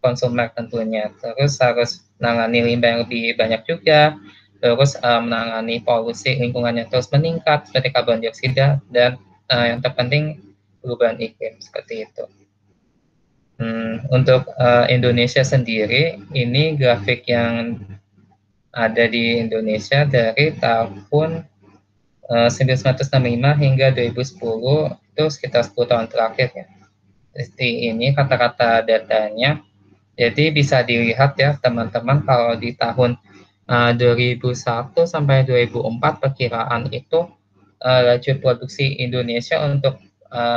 konsumer tentunya. Terus harus menangani limbah yang lebih banyak juga, terus menangani polusi lingkungan yang terus meningkat seperti karbon dioksida, dan yang terpenting perubahan iklim seperti itu. Untuk Indonesia sendiri, ini grafik yang ada di Indonesia dari tahun 1965 hingga 2010, itu sekitar 10 tahun terakhir ya. Jadi ini kata-kata datanya. Jadi bisa dilihat ya teman-teman, kalau di tahun 2001 sampai 2004 perkiraan itu laju produksi Indonesia untuk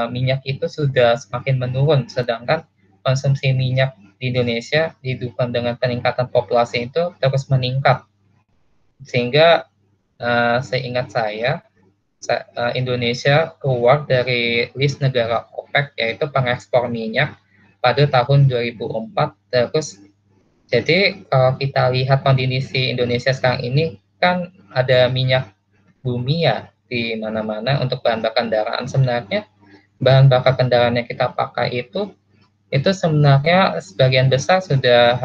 minyak itu sudah semakin menurun, sedangkan konsumsi minyak di Indonesia didukung dengan peningkatan populasi itu terus meningkat, sehingga seingat saya Indonesia keluar dari list negara OPEC, yaitu pengekspor minyak pada tahun 2004. Terus jadi kalau kita lihat kondisi Indonesia sekarang ini, kan ada minyak bumi ya di mana-mana untuk bahan bakar kendaraan. Sebenarnya bahan bakar kendaraan yang kita pakai itu sebenarnya sebagian besar sudah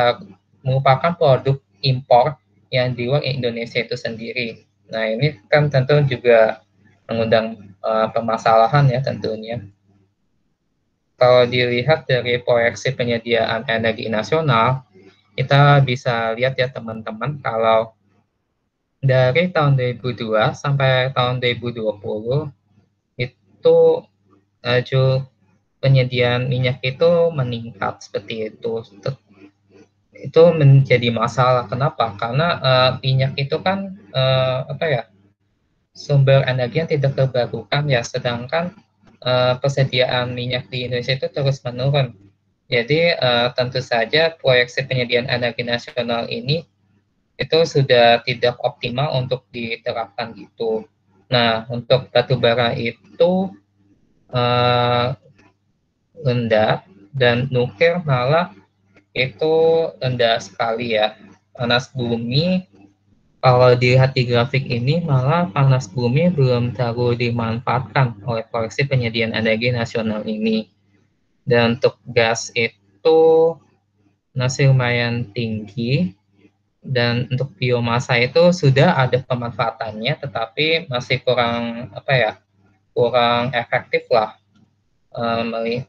merupakan produk impor yang di luar Indonesia itu sendiri. Nah, ini kan tentu juga mengundang permasalahan ya tentunya. Kalau dilihat dari proyeksi penyediaan energi nasional, kita bisa lihat ya teman-teman, kalau dari tahun 2002 sampai tahun 2020 itu laju penyediaan minyak itu meningkat seperti itu. Itu menjadi masalah. Kenapa? Karena minyak itu kan apa ya, sumber energi yang tidak terbarukan ya, sedangkan persediaan minyak di Indonesia itu terus menurun. Jadi tentu saja proyeksi penyediaan energi nasional ini itu sudah tidak optimal untuk diterapkan gitu. Nah, untuk batu bara itu rendah, dan nuklir malah itu rendah sekali ya. Panas bumi, kalau dilihat di grafik ini, malah panas bumi belum terlalu dimanfaatkan oleh proyeksi penyediaan energi nasional ini. Dan untuk gas itu masih lumayan tinggi, dan untuk biomasa itu sudah ada pemanfaatannya, tetapi masih kurang apa ya, kurang efektif lah.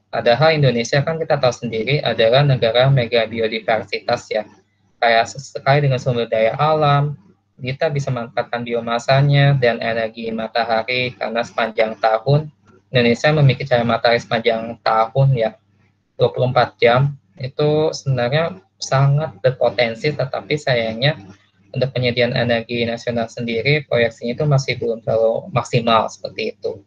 Padahal Indonesia kan kita tahu sendiri adalah negara mega biodiversitas ya, kayak sekali dengan sumber daya alam, kita bisa memanfaatkan biomasanya dan energi matahari, karena sepanjang tahun Indonesia memiliki cahaya matahari sepanjang tahun ya, 24 jam. Itu sebenarnya sangat berpotensi, tetapi sayangnya untuk penyediaan energi nasional sendiri proyeksinya itu masih belum terlalu maksimal seperti itu.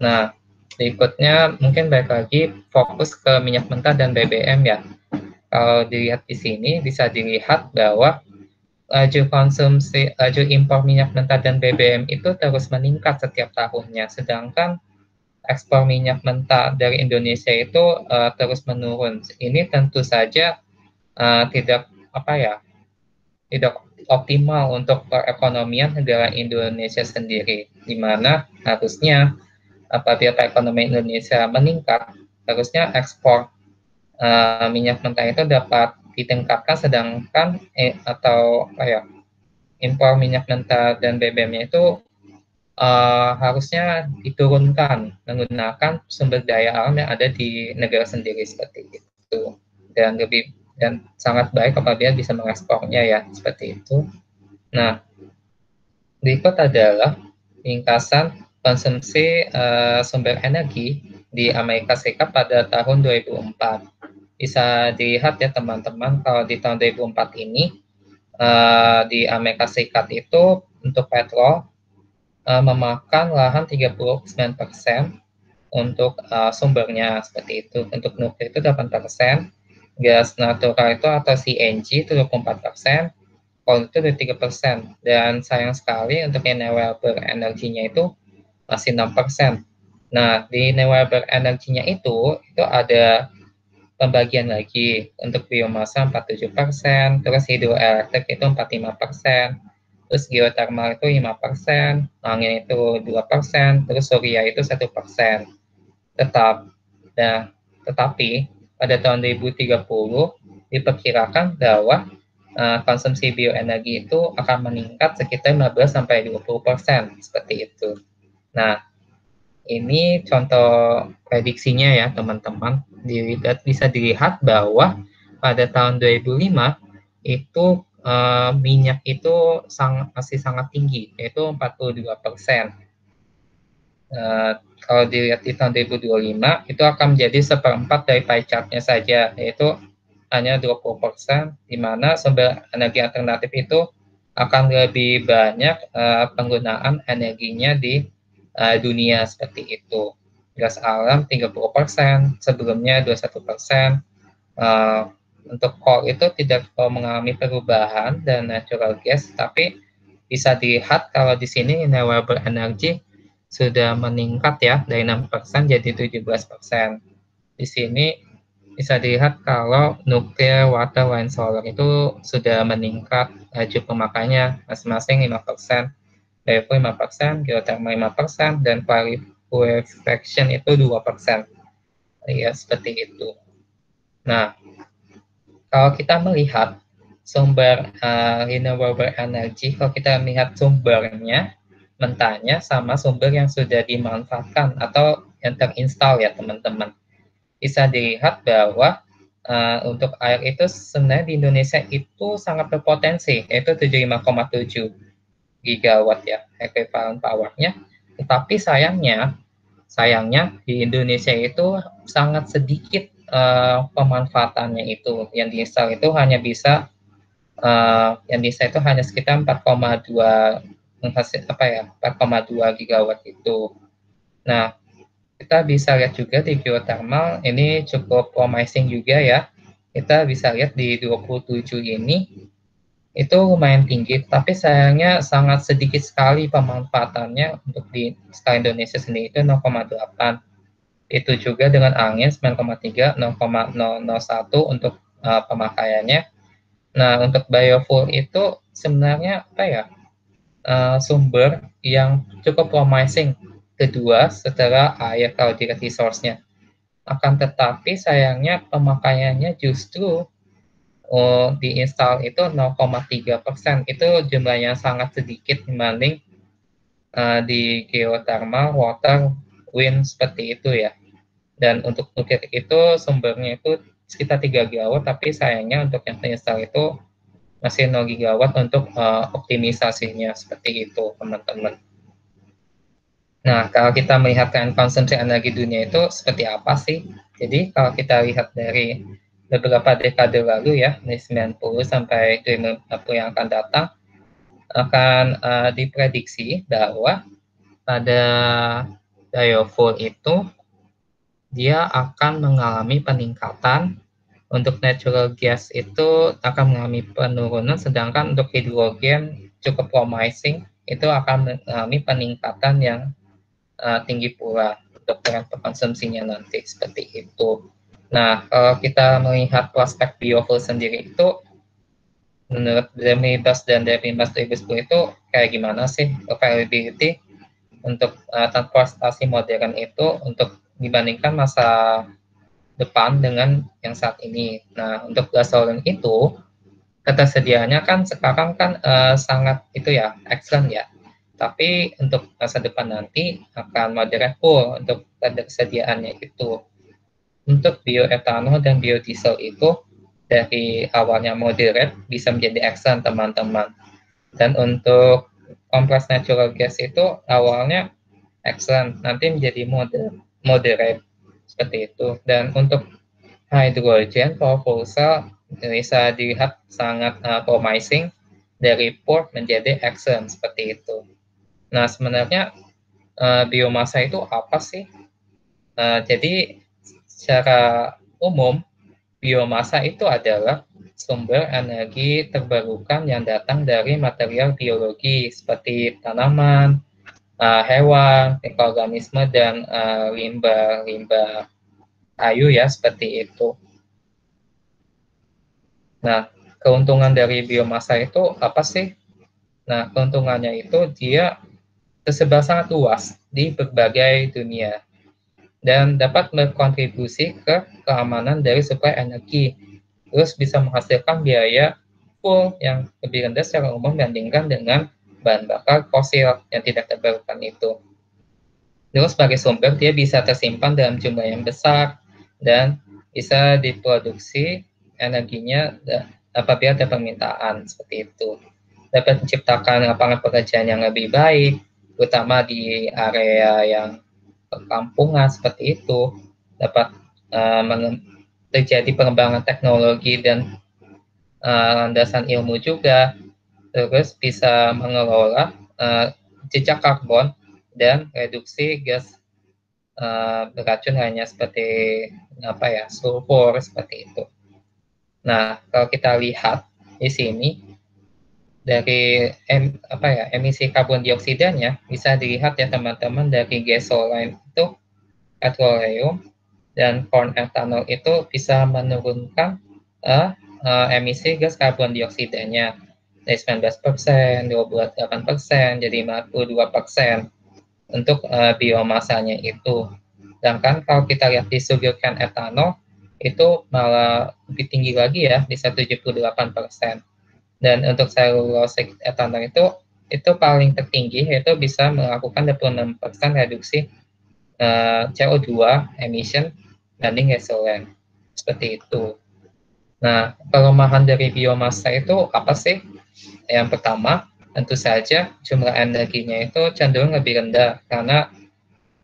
Nah, berikutnya mungkin balik lagi fokus ke minyak mentah dan BBM ya. Kalau dilihat di sini bisa dilihat bahwa laju impor minyak mentah dan BBM itu terus meningkat setiap tahunnya, sedangkan ekspor minyak mentah dari Indonesia itu terus menurun. Ini tentu saja tidak apa ya, tidak optimal untuk perekonomian negara Indonesia sendiri, di mana harusnya apabila perekonomian Indonesia meningkat, harusnya ekspor minyak mentah itu dapat ditingkatkan, sedangkan atau apa ya, impor minyak mentah dan BBM-nya itu harusnya diturunkan menggunakan sumber daya alam yang ada di negara sendiri seperti itu, dan sangat baik apabila bisa mengekspornya ya seperti itu. Nah, berikut adalah ringkasan konsumsi sumber energi di Amerika Serikat pada tahun 2004. Bisa dilihat ya teman-teman, kalau di tahun 2004 ini di Amerika Serikat itu untuk petrol memakan lahan 39% untuk sumbernya seperti itu. Untuk nuklir itu 8%, gas natural itu atau CNG itu 24%, coal itu 23%, dan sayang sekali untuk renewable energinya itu masih 6%. Nah, di renewable energinya itu ada pembagian lagi, untuk biomasa 47%, terus hidroelektrik itu 45%, terus geothermal itu 5%, angin itu 2%, terus surya itu 1%. Tetapi pada tahun 2030 diperkirakan bahwa konsumsi bioenergi itu akan meningkat sekitar 15-20% seperti itu. Nah, ini contoh prediksinya ya teman-teman. Bisa dilihat bahwa pada tahun 2005 itu minyak itu masih sangat tinggi, yaitu 42%. Kalau dilihat di tahun 2025 itu akan menjadi seperempat dari pie chart-nya saja, yaitu hanya 20%, di mana sumber energi alternatif itu akan lebih banyak penggunaan energinya di dunia seperti itu. Gas alam 30%, sebelumnya 21%. Untuk coal itu tidak mengalami perubahan dan natural gas, tapi bisa dilihat kalau di sini renewable energy sudah meningkat ya dari 6% jadi 17%. Di sini bisa dilihat kalau nuklir, water, wind, solar itu sudah meningkat laju pemakaiannya masing-masing 5%, biofuel 5%, geothermal 5%, dan liquefaction itu 2%. Ya, seperti itu. Nah, kalau kita melihat sumber renewable energy, kalau kita melihat sumbernya, mentahnya sama sumber yang sudah dimanfaatkan atau yang terinstall ya teman-teman. Bisa dilihat bahwa untuk air itu sebenarnya di Indonesia itu sangat berpotensi, yaitu 75,7 gigawatt ya equivalent powernya. Tetapi sayangnya di Indonesia itu sangat sedikit pemanfaatannya itu. Yang diinstal itu hanya bisa sekitar 4,2 menghasil 4,2 gigawatt itu. Nah, kita bisa lihat juga di geothermal ini cukup promising juga ya. Kita bisa lihat di 27 ini itu lumayan tinggi, tapi sayangnya sangat sedikit sekali pemanfaatannya untuk di skala Indonesia sendiri itu 0,8. Itu juga dengan angin 9,3, 0,001 untuk pemakaiannya. Nah, untuk biofuel itu sebenarnya sumber yang cukup promising kedua setelah air kalau dilihat resource-nya. Akan tetapi sayangnya pemakaiannya justru diinstal itu 0,3%. Itu jumlahnya sangat sedikit dibanding di geothermal, water, wind seperti itu ya. Dan untuk nuklir itu sumbernya itu sekitar 3 gigawatt, tapi sayangnya untuk yang terinstall itu masih 0 gigawatt untuk optimisasinya seperti itu teman-teman. Nah, kalau kita melihat tren konsumsi energi dunia itu seperti apa sih? Jadi kalau kita lihat dari beberapa dekade lalu ya, dari 90 sampai 2050 yang akan datang, akan diprediksi bahwa pada biofuel itu dia akan mengalami peningkatan. Untuk natural gas itu akan mengalami penurunan, sedangkan untuk hidrogen cukup promising, itu akan mengalami peningkatan yang tinggi pula untuk tren konsumsinya nanti seperti itu. Nah, kalau kita melihat prospek biofuel sendiri itu, menurut Demibas dan Demibas 2010 itu kayak gimana sih availability untuk transportasi modern itu untuk dibandingkan masa depan dengan yang saat ini. Nah, untuk gasolin itu ketersediaannya kan sekarang kan sangat itu ya, excellent ya. Tapi untuk masa depan nanti akan moderate full untuk ketersediaannya itu. Untuk bioetanol dan biodiesel itu dari awalnya moderate bisa menjadi excellent teman-teman. Dan untuk kompres natural gas itu awalnya excellent, nanti menjadi moderate seperti itu. Dan untuk hydrogen power cell bisa dilihat sangat promising dari poor menjadi excellent seperti itu. Nah, sebenarnya biomasa itu apa sih? Jadi secara umum biomasa itu adalah sumber energi terbarukan yang datang dari material biologi seperti tanaman, hewan, mikroorganisme, dan limbah-limbah kayu ya, seperti itu. Nah, keuntungan dari biomasa itu apa sih? Nah, keuntungannya itu dia tersebar sangat luas di berbagai dunia. dan dapat berkontribusi ke keamanan dari suplai energi. Terus bisa menghasilkan biaya fuel yang lebih rendah secara umum dibandingkan dengan bahan bakar fosil yang tidak terbarukan itu. Terus sebagai sumber dia bisa tersimpan dalam jumlah yang besar dan bisa diproduksi energinya apabila ada permintaan seperti itu. Dapat menciptakan lapangan pekerjaan yang lebih baik, terutama di area yang perkampungan seperti itu. Dapat terjadi pengembangan teknologi dan landasan ilmu juga. Terus bisa mengelola jejak karbon dan reduksi gas beracun hanya seperti sulfur seperti itu. Nah, kalau kita lihat di sini dari emisi karbon dioksidanya bisa dilihat ya teman-teman, dari gasoline itu petroleum dan corn ethanol itu bisa menurunkan emisi gas karbon dioksidanya dari 19%, 28% jadi 52% untuk biomasanya itu. Sedangkan kalau kita lihat di sugarcane ethanol itu malah lebih tinggi lagi ya, bisa 78%. Dan untuk cellulose ethanol itu paling tertinggi, yaitu bisa melakukan 26% reduksi CO2 emission banding gasoline. Seperti itu. Nah, kelemahan dari biomasa itu apa sih? Yang pertama, tentu saja jumlah energinya itu cenderung lebih rendah karena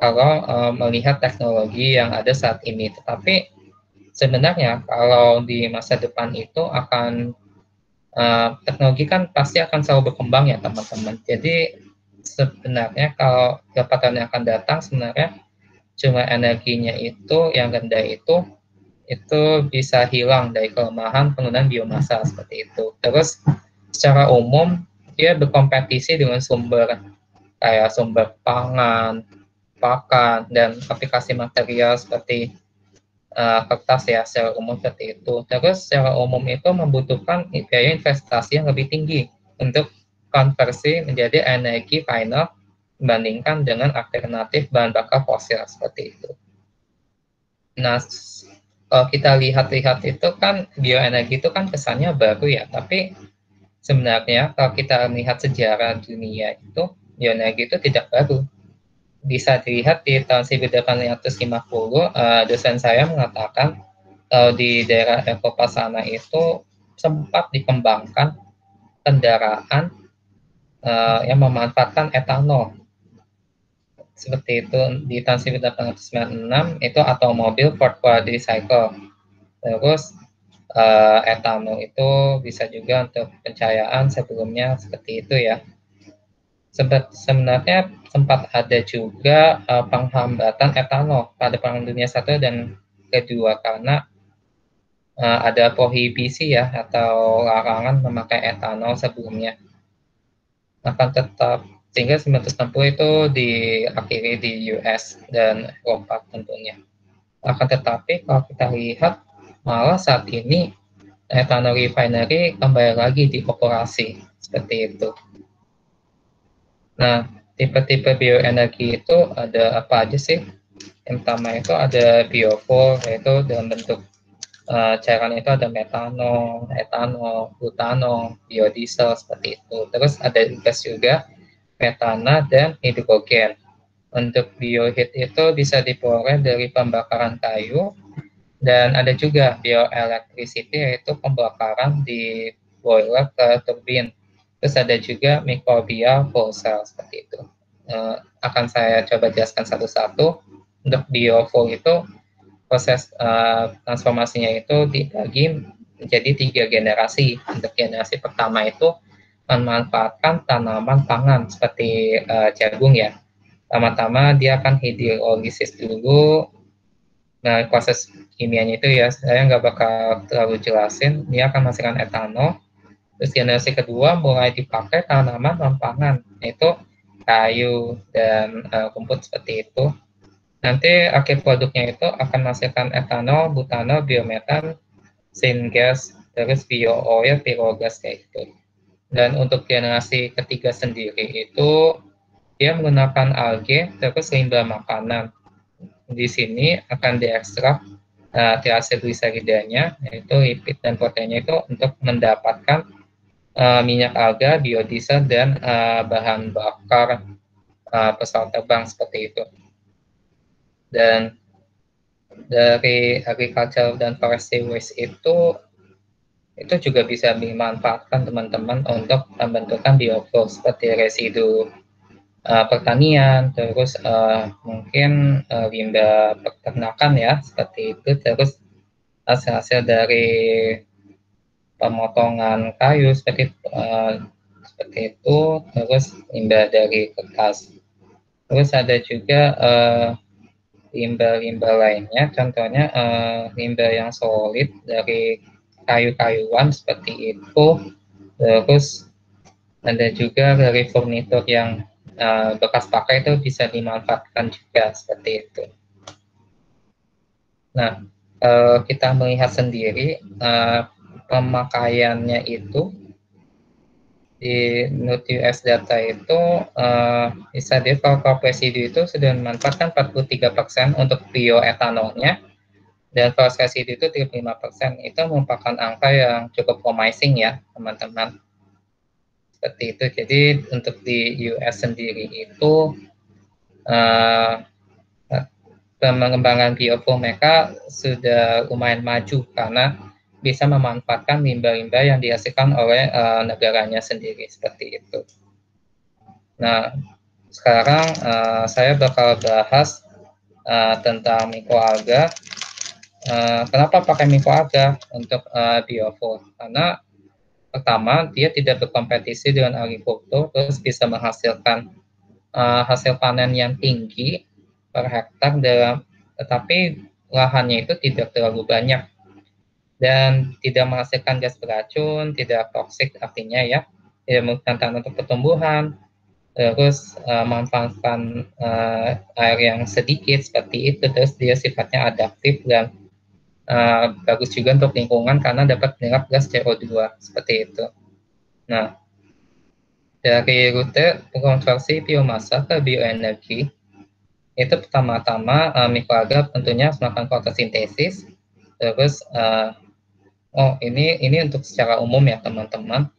kalau melihat teknologi yang ada saat ini. Tetapi sebenarnya kalau di masa depan itu akan teknologi kan pasti akan selalu berkembang ya teman-teman. Jadi sebenarnya kalau beberapa tahun yang akan datang sebenarnya jumlah energinya itu yang rendah itu bisa hilang dari kelemahan penggunaan biomasa seperti itu. Terus secara umum dia berkompetisi dengan sumber kayak sumber pangan, pakan, dan aplikasi material seperti kertas ya secara umum seperti itu. Terus secara umum itu membutuhkan biaya investasi yang lebih tinggi untuk konversi menjadi energi final dibandingkan dengan alternatif bahan bakar fosil seperti itu. Nah, kalau kita lihat-lihat itu kan bioenergi itu kan kesannya baru ya, tapi sebenarnya kalau kita melihat sejarah dunia itu bioenergi itu tidak baru. Bisa dilihat di tahun 1850, dosen saya mengatakan di daerah Eropa sana itu sempat dikembangkan kendaraan yang memanfaatkan etanol. Seperti itu di tahun 1896 itu automobil Ford quadricycle. Terus etanol itu bisa juga untuk pencahayaan sebelumnya seperti itu ya. Sebenarnya sempat ada juga penghambatan etanol pada Perang Dunia I dan Kedua karena ada prohibisi ya atau larangan memakai etanol sebelumnya. Akan tetap sehingga 1960 itu diakhiri di US dan Eropa tentunya. Akan tetapi kalau kita lihat malah saat ini ethanol refinery kembali lagi dioperasi seperti itu. Nah, tipe-tipe bioenergi itu ada apa aja sih? Yang pertama itu ada biofuel, yaitu dalam bentuk cairan itu ada metanol, etanol, butanol, biodiesel seperti itu. Terus ada gas juga, metana dan hidrogen. Untuk bioheat itu bisa diperoleh dari pembakaran kayu, dan ada juga bioelectricity, yaitu pembakaran di boiler ke turbin. Terus ada juga microbial fuel cell seperti itu. Akan saya coba jelaskan satu-satu. Untuk biofuel itu proses transformasinya itu dibagi menjadi 3 generasi. Untuk generasi pertama itu memanfaatkan tanaman pangan seperti jagung ya. Pertama-tama dia akan hidrolisis dulu. Nah, proses kimianya itu ya saya nggak bakal terlalu jelasin. Dia akan menghasilkan etanol. Terus generasi kedua mulai dipakai tanaman non-pangan, yaitu kayu dan rumput seperti itu. Nanti akhir produknya itu akan menghasilkan etanol, butanol, biometan, syngas, terus bio-oil, pyrogas kayak gitu. Dan untuk generasi ketiga sendiri itu dia menggunakan alge, terus limbah makanan. di sini akan diekstrak triaceglisaridanya, yaitu lipid dan proteinnya itu untuk mendapatkan minyak alga, biodiesel, dan bahan bakar pesawat terbang seperti itu. Dan dari agriculture dan forestry waste itu juga bisa dimanfaatkan teman-teman untuk pembentukan biofuel seperti residu pertanian, terus mungkin limbah peternakan ya, seperti itu, terus hasil-hasil dari pemotongan kayu seperti itu, terus limbah dari kertas. Terus ada juga limbah-limbah lainnya, contohnya limbah yang solid dari kayu-kayuan seperti itu, terus ada juga dari furnitur yang bekas pakai itu bisa dimanfaatkan juga seperti itu. Nah, kita melihat sendiri pemakaiannya itu di NUT-US data itu bisa di kalau residu itu sudah memanfaatkan 43% untuk bioetanolnya, dan false residu itu 35%. Itu merupakan angka yang cukup promising ya teman-teman, seperti itu. Jadi untuk di US sendiri itu pengembangan biofuel mereka sudah lumayan maju karena bisa memanfaatkan limbah-limbah yang dihasilkan oleh negaranya sendiri seperti itu. Nah, sekarang saya bakal bahas tentang mikroalga. Kenapa pakai mikroalga untuk biofuel? Karena pertama, dia tidak berkompetisi dengan agrikultur, terus bisa menghasilkan hasil panen yang tinggi per hektar, tetapi lahannya itu tidak terlalu banyak dan tidak menghasilkan gas beracun, tidak toksik artinya ya, tidak merugikan untuk pertumbuhan, terus memanfaatkan air yang sedikit seperti itu, terus dia sifatnya adaptif dan bagus juga untuk lingkungan karena dapat menyerap gas CO2 seperti itu. Nah, dari rute konversi biomasa ke bioenergi itu pertama-tama mikroalga tentunya melakukan fotosintesis, terus ini untuk secara umum ya teman-teman.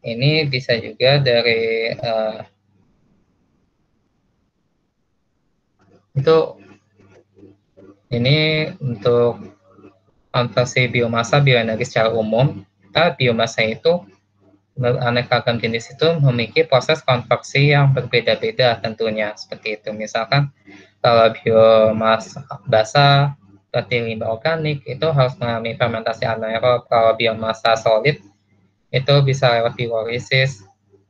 Ini bisa juga dari itu ini untuk konversi biomasa bioenergi secara umum. Biomasa itu aneka ragam jenis itu memiliki proses konversi yang berbeda-beda tentunya seperti itu. Misalkan kalau biomasa basah seperti limbah organik itu harus mengalami fermentasi anaerob. Kalau biomasa solid itu bisa lewat pirolisis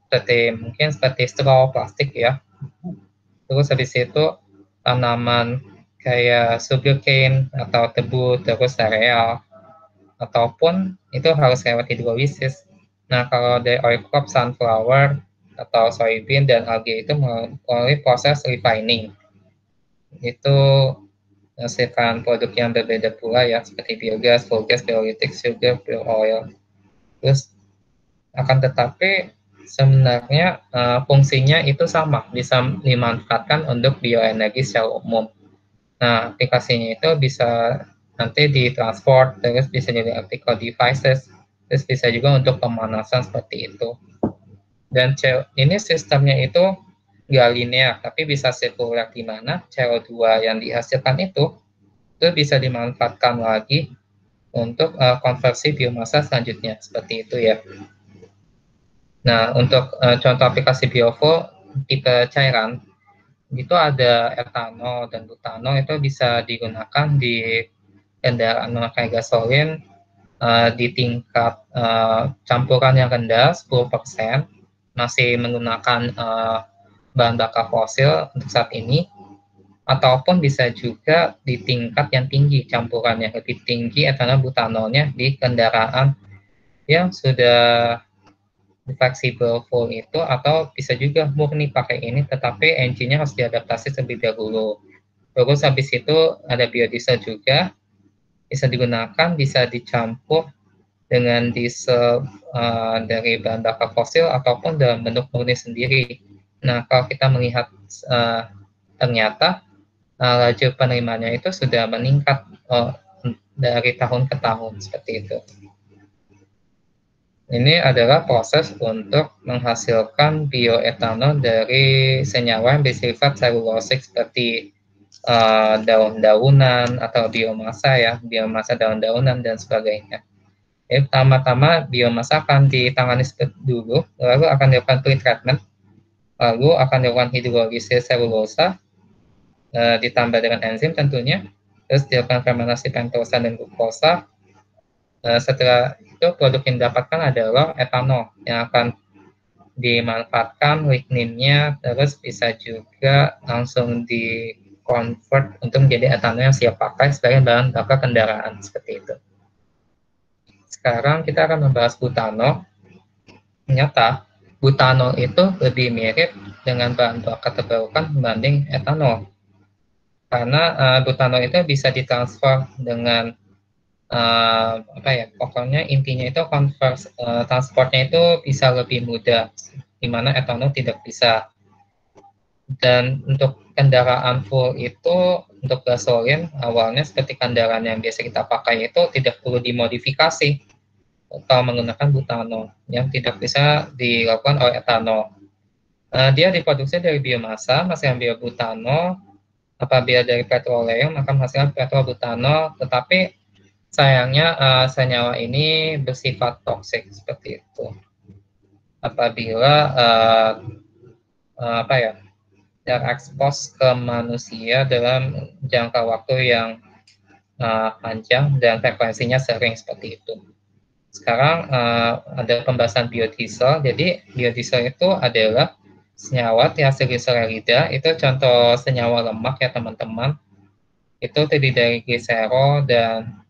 seperti straw, plastik ya. Terus habis itu tanaman kayak sugarcane atau tebu, terus sereal, ataupun itu harus lewat hidrolisis. Nah, kalau dari oil crop, sunflower, atau soybean dan algae itu melalui proses refining. Itu menghasilkan produk yang berbeda pula ya, seperti biogas, fuel gas, pyrolytic sugar, fuel oil. Terus akan tetapi sebenarnya fungsinya itu sama, bisa dimanfaatkan untuk bioenergi secara umum. Nah, aplikasinya itu bisa nanti ditransport, terus bisa jadi optical devices, terus bisa juga untuk pemanasan seperti itu. Dan ini sistemnya itu nggak linear, tapi bisa sirkular di mana CO2 yang dihasilkan itu bisa dimanfaatkan lagi untuk konversi biomasa selanjutnya, seperti itu ya. Nah, untuk contoh aplikasi biofuel tipe cairan, itu ada etanol dan butanol itu bisa digunakan di kendaraan memakai gasolin di tingkat campuran yang rendah 10%, masih menggunakan bahan bakar fosil untuk saat ini, ataupun bisa juga di tingkat yang tinggi campurannya lebih tinggi etanol butanolnya di kendaraan yang sudah fleksibel full itu, atau bisa juga murni pakai ini tetapi engine-nya harus diadaptasi terlebih dahulu. Terus habis itu ada biodiesel juga bisa digunakan, bisa dicampur dengan diesel dari bahan bakar fosil ataupun dalam bentuk murni sendiri. Nah, kalau kita melihat ternyata laju penerimanya itu sudah meningkat dari tahun ke tahun seperti itu. Ini adalah proses untuk menghasilkan bioetanol dari senyawa yang bersifat selulosik seperti daun-daunan atau biomasa ya, biomasa daun-daunan dan sebagainya. Pertama-tama biomasa akan ditangani dulu, lalu akan dilakukan pretreatment, lalu akan dilakukan hidrolisis selulosa, ditambah dengan enzim tentunya, terus dilakukan fermentasi pentosa dan glukosa. Setelah itu produk yang didapatkan adalah etanol yang akan dimanfaatkan ligninnya, terus bisa juga langsung di convert untuk menjadi etanol yang siap pakai sebagai bahan bakar kendaraan seperti itu. Sekarang kita akan membahas butanol. Ternyata butanol itu lebih mirip dengan bahan bakar terbarukan dibanding etanol, karena butanol itu bisa ditransfer dengan pokoknya intinya itu transportnya itu bisa lebih mudah, di mana etanol tidak bisa. Dan untuk kendaraan full itu, untuk gasolin awalnya seperti kendaraan yang biasa kita pakai itu tidak perlu dimodifikasi atau menggunakan butanol yang tidak bisa dilakukan oleh etanol. Dia diproduksi dari biomasa, menghasilkan biobutanol. Apabila dari petroleum maka menghasilkan petrobutanol, tetapi sayangnya senyawa ini bersifat toksik seperti itu. Apabila terekspos ke manusia dalam jangka waktu yang panjang dan frekuensinya sering seperti itu. Sekarang ada pembahasan biodiesel. Jadi biodiesel itu adalah senyawa triacylglycerolida, itu contoh senyawa lemak ya teman-teman. Itu terdiri dari gliserol dan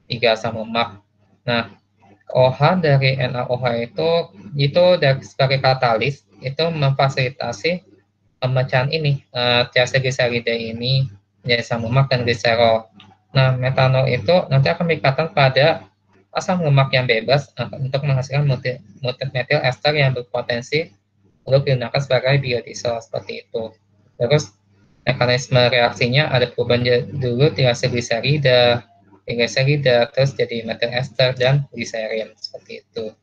3 asam lemak. Nah, OH dari NaOH itu sebagai katalis itu memfasilitasi pemecahan ini triacylglycerida ini menjadi asam lemak dan gliserol. Nah, metanol itu nanti akan berikatan pada asam lemak yang bebas untuk menghasilkan metil ester yang berpotensi untuk digunakan sebagai biodiesel seperti itu. Terus mekanisme reaksinya ada perubahan dulu triacylglycerida, terus jadi metil ester dan gliserin seperti itu.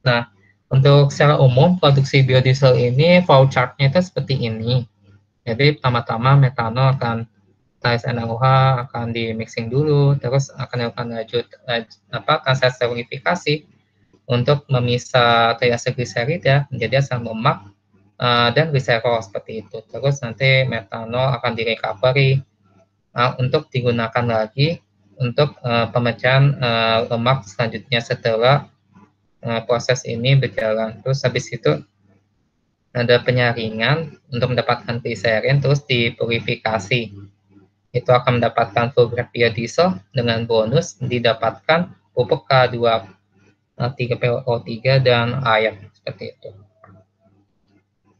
Nah, untuk secara umum produksi biodiesel ini flow chart-nya itu seperti ini. Jadi pertama-tama metanol akan NaOH akan di mixing dulu, terus akan dilakukan proses sterifikasi untuk memisah triacylglycerida menjadi asam lemak dan gliserol seperti itu. Terus nanti metanol akan direcovery untuk digunakan lagi untuk pemecahan lemak selanjutnya setelah proses ini berjalan. Terus habis itu ada penyaringan untuk mendapatkan gliserin, terus dipurifikasi. Itu akan mendapatkan full grade biodiesel dengan bonus didapatkan pupuk K2, 3PO3 dan air seperti itu.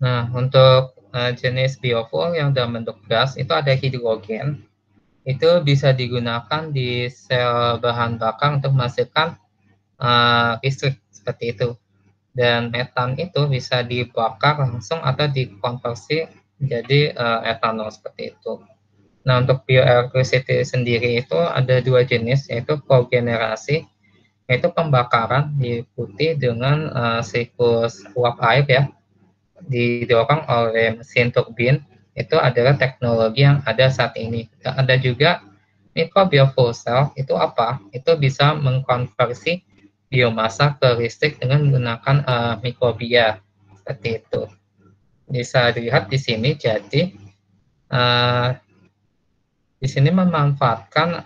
Nah, untuk jenis biofuel yang dalam bentuk gas itu ada hidrogen. Itu bisa digunakan di sel bahan bakar untuk menghasilkan listrik seperti itu. Dan metan itu bisa dibakar langsung atau dikonversi menjadi etanol seperti itu. Nah, untuk bioelectricity sendiri itu ada 2 jenis, yaitu kogenerasi, yaitu pembakaran diikuti dengan siklus uap air ya, didorong oleh mesin turbin. Itu adalah teknologi yang ada saat ini. Dan ada juga microbiofuel cell, itu apa? Itu bisa mengkonversi biomasa ke listrik dengan menggunakan mikrobia seperti itu. Bisa dilihat di sini. Jadi di sini memanfaatkan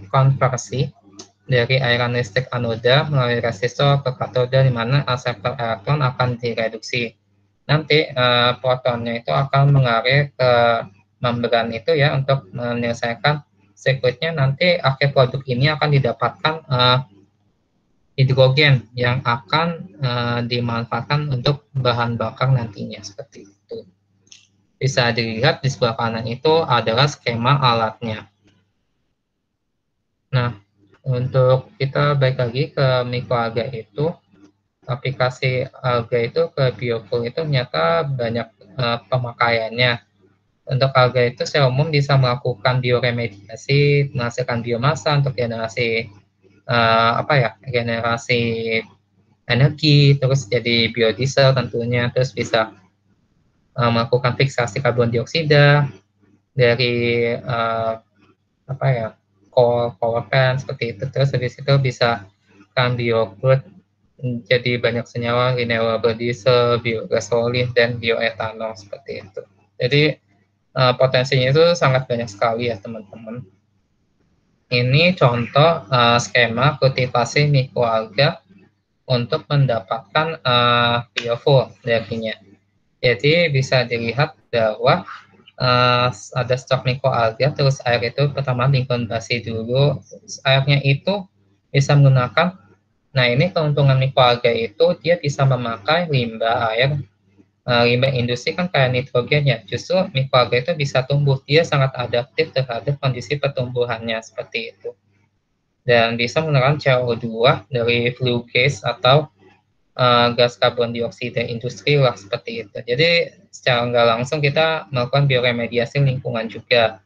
konversi dari aliran listrik anoda melalui resistor ke katoda, di mana akseptor elektron akan direduksi. Nanti protonnya itu akan mengalir ke membran itu ya untuk menyelesaikan sirkuitnya. Nanti akhir produk ini akan didapatkan hidrogen yang akan dimanfaatkan untuk bahan bakar nantinya seperti itu. Bisa dilihat di sebelah kanan itu adalah skema alatnya. Nah, untuk kita balik lagi ke mikroalga itu, aplikasi alga itu ke biofuel itu ternyata banyak pemakaiannya. Untuk alga itu secara umum bisa melakukan bioremediasi, menghasilkan biomasa untuk generasi generasi energi, terus jadi biodiesel tentunya, terus bisa melakukan fiksasi karbon dioksida dari power plant seperti itu. Terus habis itu bisa kan biocrude, jadi banyak senyawa, renewable diesel, biogasolin, dan bioetanol seperti itu. Jadi potensinya itu sangat banyak sekali ya teman-teman. Ini contoh skema kultivasi mikroalga untuk mendapatkan biofuel darinya. Jadi bisa dilihat bahwa ada stok mikroalga, terus air itu pertama dikonversi dulu, airnya itu bisa menggunakan, nah ini keuntungan mikroalga itu dia bisa memakai limbah air, limbah industri kan kayak nitrogen ya, justru mikroalga itu bisa tumbuh, dia sangat adaptif terhadap kondisi pertumbuhannya seperti itu, dan bisa menggunakan CO2 dari flue gas atau gas karbon dioksida industri lah seperti itu. Jadi secara nggak langsung kita melakukan bioremediasi lingkungan juga.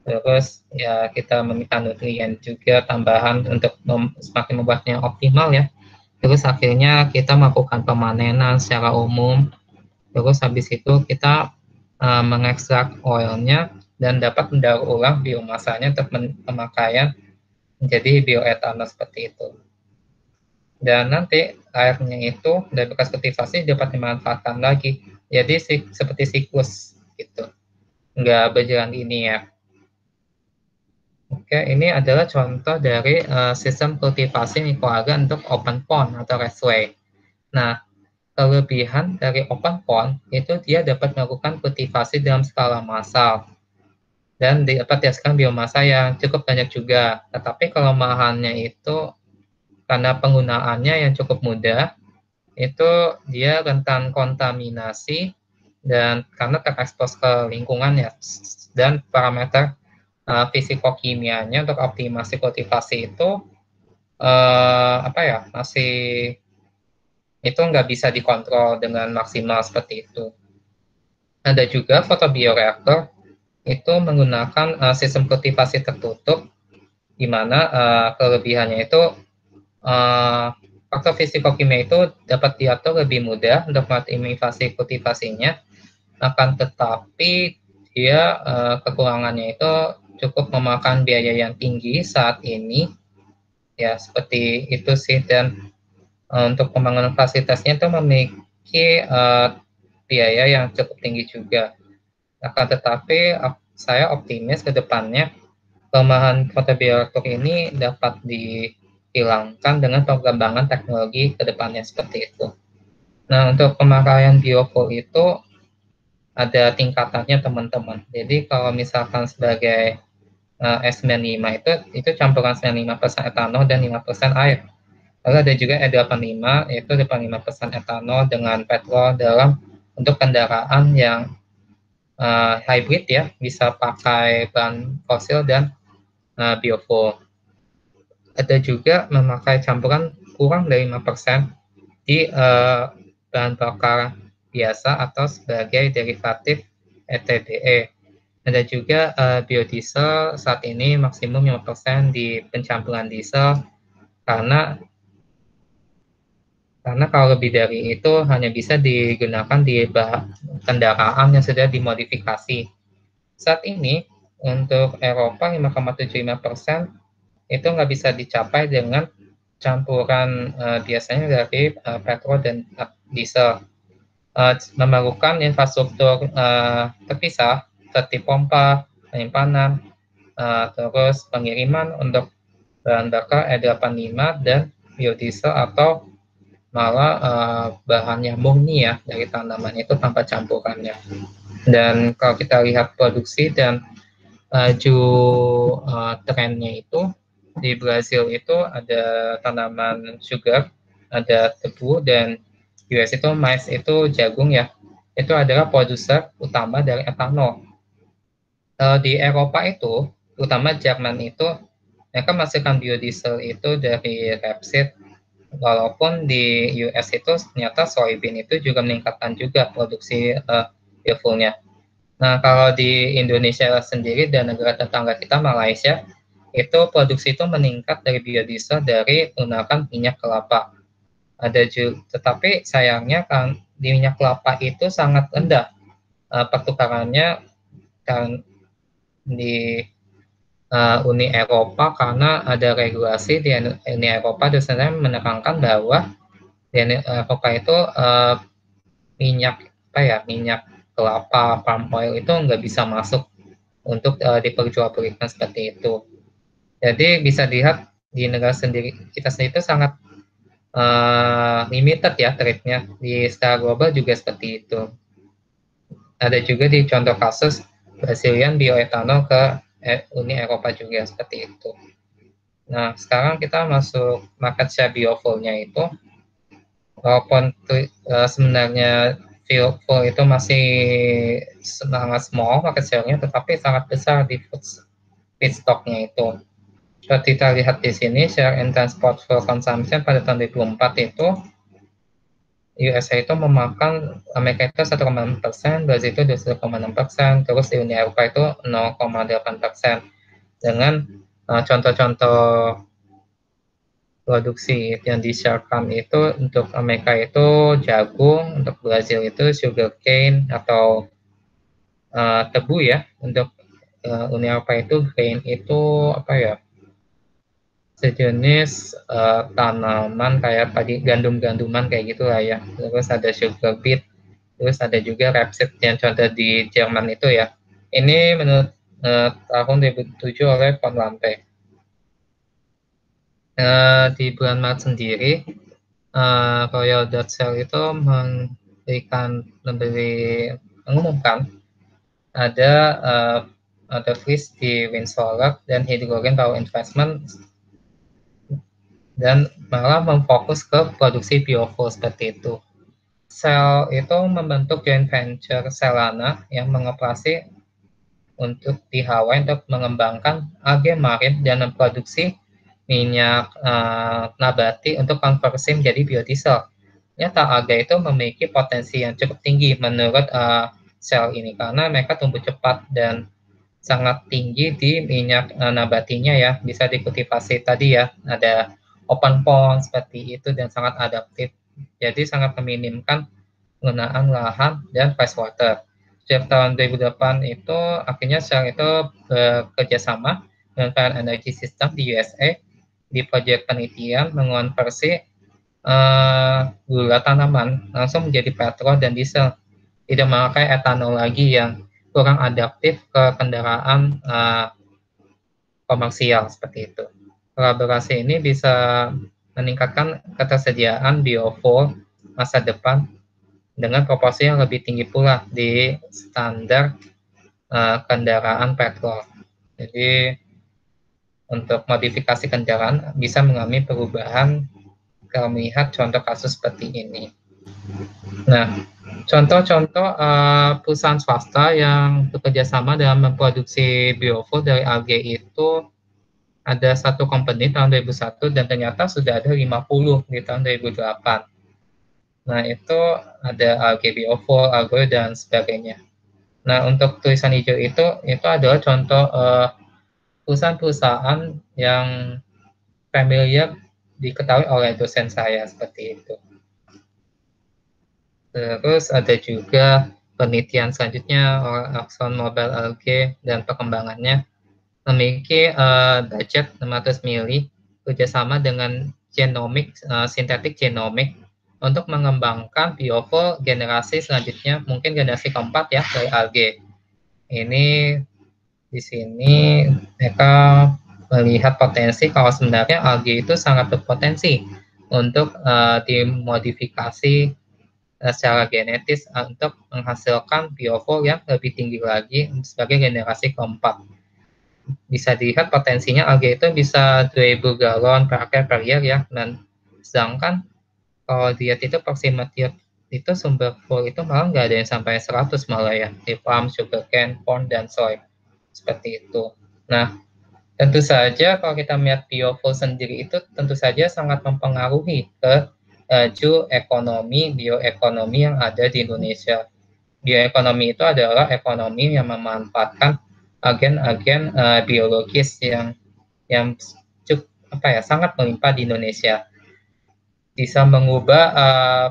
Terus ya kita meminta nutrien juga tambahan untuk semakin membuatnya optimal ya. Terus akhirnya kita melakukan pemanenan secara umum. Terus habis itu kita mengekstrak oilnya dan dapat mendaur ulang biomasanya untuk pemakaian menjadi bioetanol seperti itu. Dan nanti airnya itu dari bekas kultivasi dapat dimanfaatkan lagi. Jadi seperti siklus gitu, nggak berjalan linear. Oke, ini adalah contoh dari sistem kultivasi mikroalga untuk open pond atau raceway. Nah, kelebihan dari open pond itu dia dapat melakukan kultivasi dalam skala massal dan dapat dihasilkan biomasa yang cukup banyak juga. Tetapi kelemahannya itu karena penggunaannya yang cukup mudah, itu dia rentan kontaminasi dan karena terekspos ke lingkungan ya, dan parameter fisikokimianya untuk optimasi kultivasi itu masih itu nggak bisa dikontrol dengan maksimal seperti itu. Ada juga fotobioreaktor itu menggunakan sistem kultivasi tertutup, di mana kelebihannya itu faktor fisikokimia itu dapat diatur lebih mudah untuk mengoptimasi kultivasinya, akan tetapi dia kekurangannya itu cukup memakan biaya yang tinggi saat ini ya, seperti itu sih. Dan untuk pembangunan fasilitasnya itu memiliki biaya yang cukup tinggi juga, akan tetapi saya optimis ke depannya kelemahan fotobioreaktor ini dapat dihilangkan dengan pengembangan teknologi ke depannya seperti itu. Nah, untuk pemakaian biofuel itu ada tingkatannya teman-teman. Jadi kalau misalkan sebagai S95 itu campuran 95% etanol dan 5% air. Lalu ada juga E85 yaitu 85% etanol dengan petrol dalam untuk kendaraan yang hybrid ya, bisa pakai bahan fosil dan biofuel. Ada juga memakai campuran kurang dari 5% di bahan bakar biasa atau sebagai derivatif ETBE. Ada juga biodiesel saat ini maksimum 5% di pencampuran diesel, karena kalau lebih dari itu hanya bisa digunakan di kendaraan yang sudah dimodifikasi. Saat ini untuk Eropa 5,75% itu nggak bisa dicapai dengan campuran biasanya dari petrol dan diesel. Memerlukan infrastruktur terpisah seperti pompa, penyimpanan, terus pengiriman untuk bahan bakar E85 dan biodiesel, atau malah bahannya murni ya dari tanaman itu tanpa campurannya. Dan kalau kita lihat produksi dan laju trennya itu, di Brazil itu ada tanaman sugar, ada tebu, dan US itu mais, itu jagung ya, itu adalah produser utama dari etanol. Di Eropa itu, terutama Jerman itu, mereka menghasilkan biodiesel itu dari rapeseed, walaupun di US itu ternyata soybean itu juga meningkatkan juga produksi biofuelnya. Nah, kalau di Indonesia sendiri dan negara tetangga kita, Malaysia, itu produksi itu meningkat dari biodiesel dari menggunakan minyak kelapa. Tetapi sayangnya kan di minyak kelapa itu sangat rendah pertukarannya kan di Uni Eropa, karena ada regulasi di Uni Eropa dosennya menekankan bahwa di Uni Eropa itu minyak minyak kelapa palm oil itu nggak bisa masuk untuk diperjualbelikan seperti itu. Jadi bisa dilihat di negara sendiri kita sendiri itu sangat limited ya trade-nya. Di skala global juga seperti itu. Ada juga di contoh kasus Brazilian bioethanol ke Uni Eropa juga seperti itu. Nah, sekarang kita masuk market share biofuel-nya itu, walaupun sebenarnya biofuel itu masih sangat small market share-nya, tetapi sangat besar di feedstock-nya itu. Seperti kita lihat di sini, share in transport fuel consumption pada tahun 2004 itu, USA itu memakan Amerika itu 1,6%, Brazil itu 1,6%, terus di Uni Eropa itu 0,8%. Dengan contoh-contoh produksi yang disiarkan itu untuk Amerika itu jagung, untuk Brazil itu sugarcane atau tebu ya, untuk Uni Eropa itu grain itu apa ya, sejenis tanaman kayak padi gandum-ganduman kayak gitulah ya. Terus ada sugar beet, terus ada juga rapeseed yang contoh di Jerman itu ya. Ini menurut tahun 2007 oleh Von Lampe. Di bulan Maret sendiri, Royal Dutch Shell itu mengumumkan ada freeze di wind solar dan hydrogen power investment, dan malah memfokus ke produksi biofuel seperti itu. Shell itu membentuk joint venture Celana yang mengoperasi untuk di Hawaii untuk mengembangkan algae marin dan memproduksi minyak nabati untuk konversi menjadi biodiesel. Ternyata algae itu memiliki potensi yang cukup tinggi menurut Shell ini, karena mereka tumbuh cepat dan sangat tinggi di minyak nabatinya ya, bisa dikultivasi tadi ya, ada open pond seperti itu dan sangat adaptif. Jadi sangat meminimkan penggunaan lahan dan fresh water. Sejak tahun 2008 itu akhirnya Shell itu bekerja sama dengan Fire Energy System di USA di proyek penelitian mengonversi gula tanaman langsung menjadi petrol dan diesel, tidak memakai etanol lagi yang kurang adaptif ke kendaraan komersial seperti itu. Kolaborasi ini bisa meningkatkan ketersediaan biofuel masa depan dengan proporsi yang lebih tinggi pula di standar kendaraan petrol. Jadi untuk modifikasi kendaraan bisa mengalami perubahan kalau melihat contoh kasus seperti ini. Nah, contoh-contoh perusahaan swasta yang bekerja sama dalam memproduksi biofuel dari algae itu ada satu company tahun 2001 dan ternyata sudah ada 50 di tahun 2008. Nah, itu ada algae biofuel, algae dan sebagainya. Nah, untuk tulisan hijau itu adalah contoh perusahaan-perusahaan yang familiar diketahui oleh dosen saya seperti itu. Terus ada juga penelitian selanjutnya oleh ExxonMobil algae dan perkembangannya memiliki budget 600 mili kerjasama dengan sintetik genomik untuk mengembangkan biofuel generasi selanjutnya, mungkin generasi keempat ya dari algae. Ini di sini mereka melihat potensi kalau sebenarnya algae itu sangat berpotensi untuk dimodifikasi secara genetis untuk menghasilkan biofuel yang lebih tinggi lagi sebagai generasi keempat. Bisa dilihat potensinya algae itu bisa 2000 galon per acre per year ya, dan sedangkan kalau diet itu proximity itu sumber fuel itu malah nggak ada yang sampai 100 malah ya, di palm, sugarcane, corn, dan soy seperti itu. Nah, tentu saja kalau kita melihat biofuel sendiri itu tentu saja sangat mempengaruhi ke laju ekonomi bioekonomi yang ada di Indonesia. bioekonomi itu adalah ekonomi yang memanfaatkan agen-agen biologis yang cukup sangat melimpah di Indonesia, bisa mengubah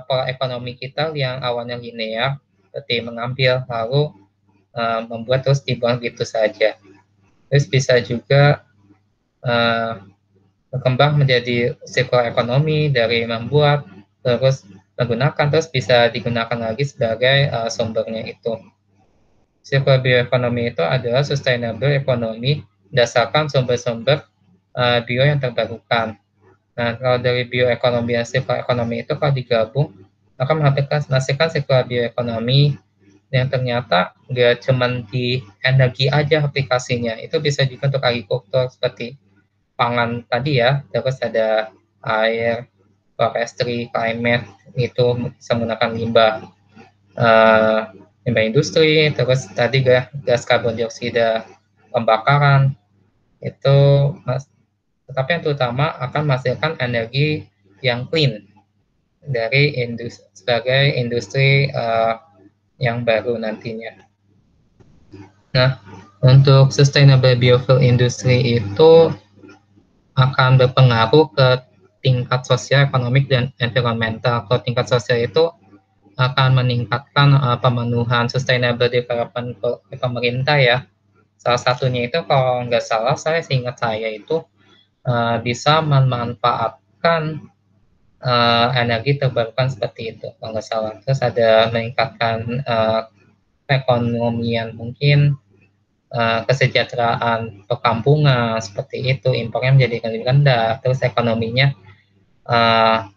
pola ekonomi kita yang awalnya linear, seperti mengambil lalu membuat terus dibuang gitu saja. Terus bisa juga berkembang menjadi circular ekonomi dari membuat terus menggunakan terus bisa digunakan lagi sebagai sumbernya itu. Circular bioekonomi itu adalah sustainable ekonomi berdasarkan sumber-sumber bio yang terbarukan. Nah, kalau dari bioekonomi dan circular ekonomi itu kalau digabung akan menghasilkan circular bioekonomi yang ternyata nggak cuma di energi aja aplikasinya, itu bisa juga untuk agrikultur seperti pangan tadi ya, terus ada air, forestry, climate, itu bisa menggunakan limbah limbah industri, terus tadi gas karbon dioksida pembakaran, itu tetapi yang terutama akan menghasilkan energi yang clean dari sebagai industri yang baru nantinya. Nah, untuk sustainable biofuel industry itu akan berpengaruh ke tingkat sosial, ekonomik, dan environmental. Kalau tingkat sosial itu akan meningkatkan pemenuhan sustainable development pemerintah ya. Salah satunya itu kalau nggak salah, saya seingat saya itu bisa memanfaatkan energi terbarukan seperti itu kalau nggak salah. Terus ada meningkatkan perekonomian mungkin kesejahteraan perkampungan seperti itu, impornya menjadi lebih rendah, terus ekonominya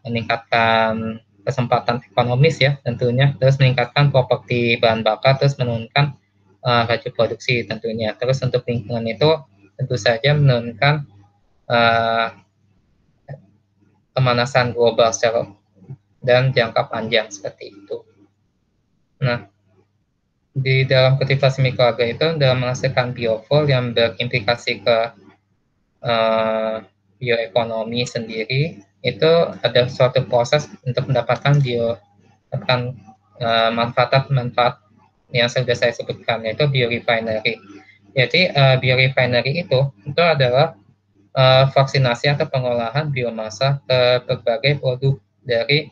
meningkatkan kesempatan ekonomis ya tentunya, terus meningkatkan properti bahan bakar, terus menurunkan laju produksi tentunya. Terus untuk lingkungan itu tentu saja menurunkan pemanasan global secara dan jangka panjang seperti itu. Nah, di dalam kultivasi mikroalga itu dalam menghasilkan biofuel yang berimplikasi ke bioekonomi sendiri, itu ada suatu proses untuk mendapatkan manfaat yang sudah saya sebutkan, yaitu biorefinery. Jadi biorefinery itu adalah vaksinasi atau pengolahan biomasa ke berbagai produk dari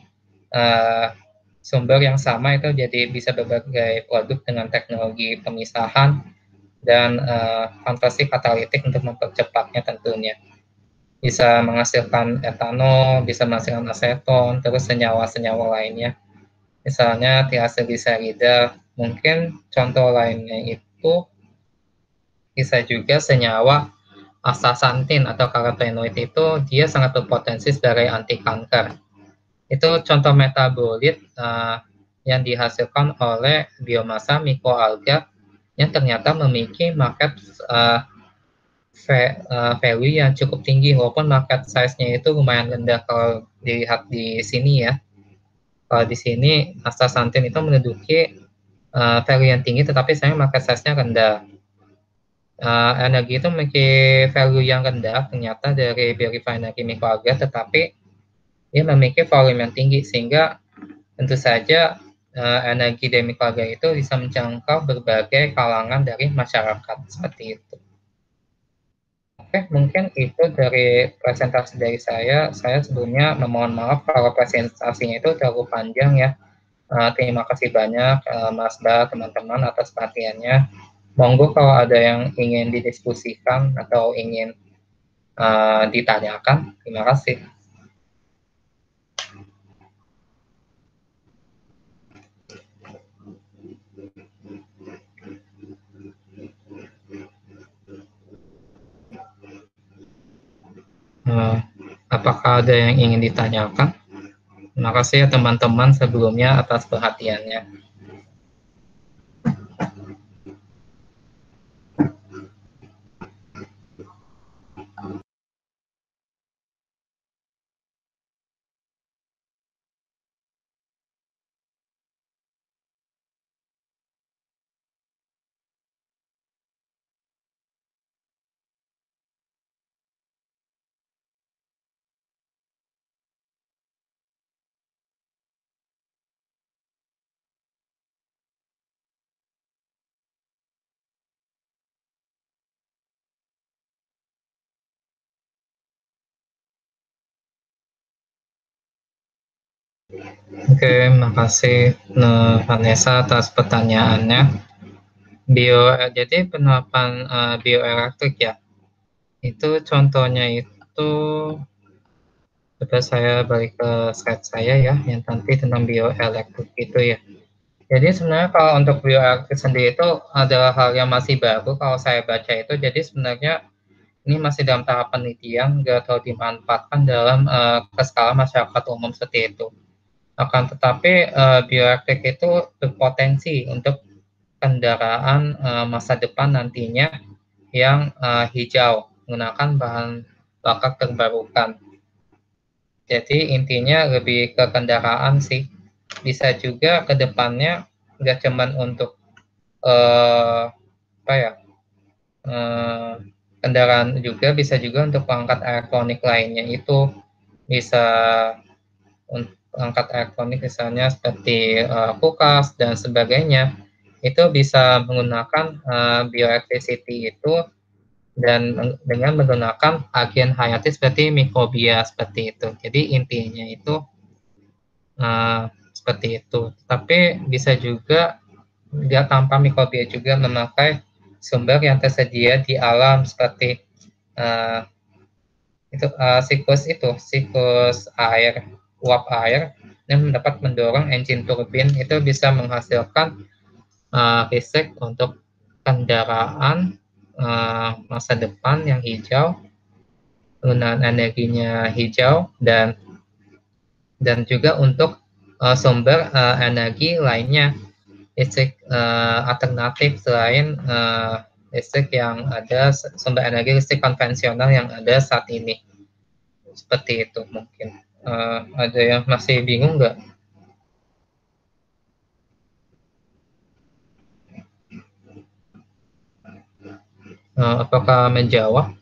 sumber yang sama, itu jadi bisa berbagai produk dengan teknologi pemisahan dan fantasi katalitik untuk mempercepatnya tentunya. Bisa menghasilkan etanol, bisa menghasilkan aseton, terus senyawa-senyawa lainnya. Misalnya triacylglycerida, mungkin contoh lainnya itu bisa juga senyawa astaxanthin atau karotenoid, itu dia sangat berpotensi sebagai anti kanker. Itu contoh metabolit yang dihasilkan oleh biomasa mikroalga yang ternyata memiliki market value yang cukup tinggi, walaupun market size-nya itu lumayan rendah kalau dilihat di sini ya. Kalau di sini astaxanthin itu menduduki value yang tinggi, tetapi sayang market size-nya rendah. Energi itu memiliki value yang rendah ternyata dari biorefinery mikroalga, tetapi dia memiliki volume yang tinggi, sehingga tentu saja energi dari mikroalga itu bisa menjangkau berbagai kalangan dari masyarakat seperti itu. Oke, mungkin itu dari presentasi dari saya. Saya sebelumnya memohon maaf kalau presentasinya itu terlalu panjang ya. Terima kasih banyak Mas Ba, teman-teman atas perhatiannya. Monggo kalau ada yang ingin didiskusikan atau ingin ditanyakan. Terima kasih. Apakah ada yang ingin ditanyakan? Terima kasih ya teman-teman sebelumnya atas perhatiannya. Oke, makasih Vanessa atas pertanyaannya. Jadi penerapan bioelektrik ya, itu contohnya itu, coba saya balik ke slide saya ya, yang nanti tentang bioelektrik itu ya. Jadi sebenarnya kalau untuk bioelektrik sendiri itu adalah hal yang masih baru kalau saya baca itu. Jadi sebenarnya ini masih dalam tahap penelitian, nggak terlalu dimanfaatkan dalam skala masyarakat umum seperti itu. Akan tetapi bioelektrik itu berpotensi untuk kendaraan masa depan nantinya yang hijau menggunakan bahan bakar terbarukan. Jadi intinya lebih ke kendaraan sih. Bisa juga ke depannya nggak cuman untuk apa ya, eh, kendaraan juga, bisa juga untuk perangkat elektronik lainnya itu bisa untuk perangkat elektronik misalnya seperti kulkas dan sebagainya, itu bisa menggunakan bioelectricity itu, dan dengan menggunakan agen hayati seperti mikrobia seperti itu. Jadi intinya itu seperti itu. Tapi bisa juga dia tanpa mikrobia juga memakai sumber yang tersedia di alam seperti uh, siklus air, uap air yang dapat mendorong engine turbin, itu bisa menghasilkan listrik untuk kendaraan masa depan yang hijau, penggunaan energinya hijau, dan juga untuk sumber energi lainnya, listrik alternatif selain listrik yang ada, sumber energi listrik konvensional yang ada saat ini. Seperti itu mungkin. Ada yang masih bingung nggak? Apakah menjawab?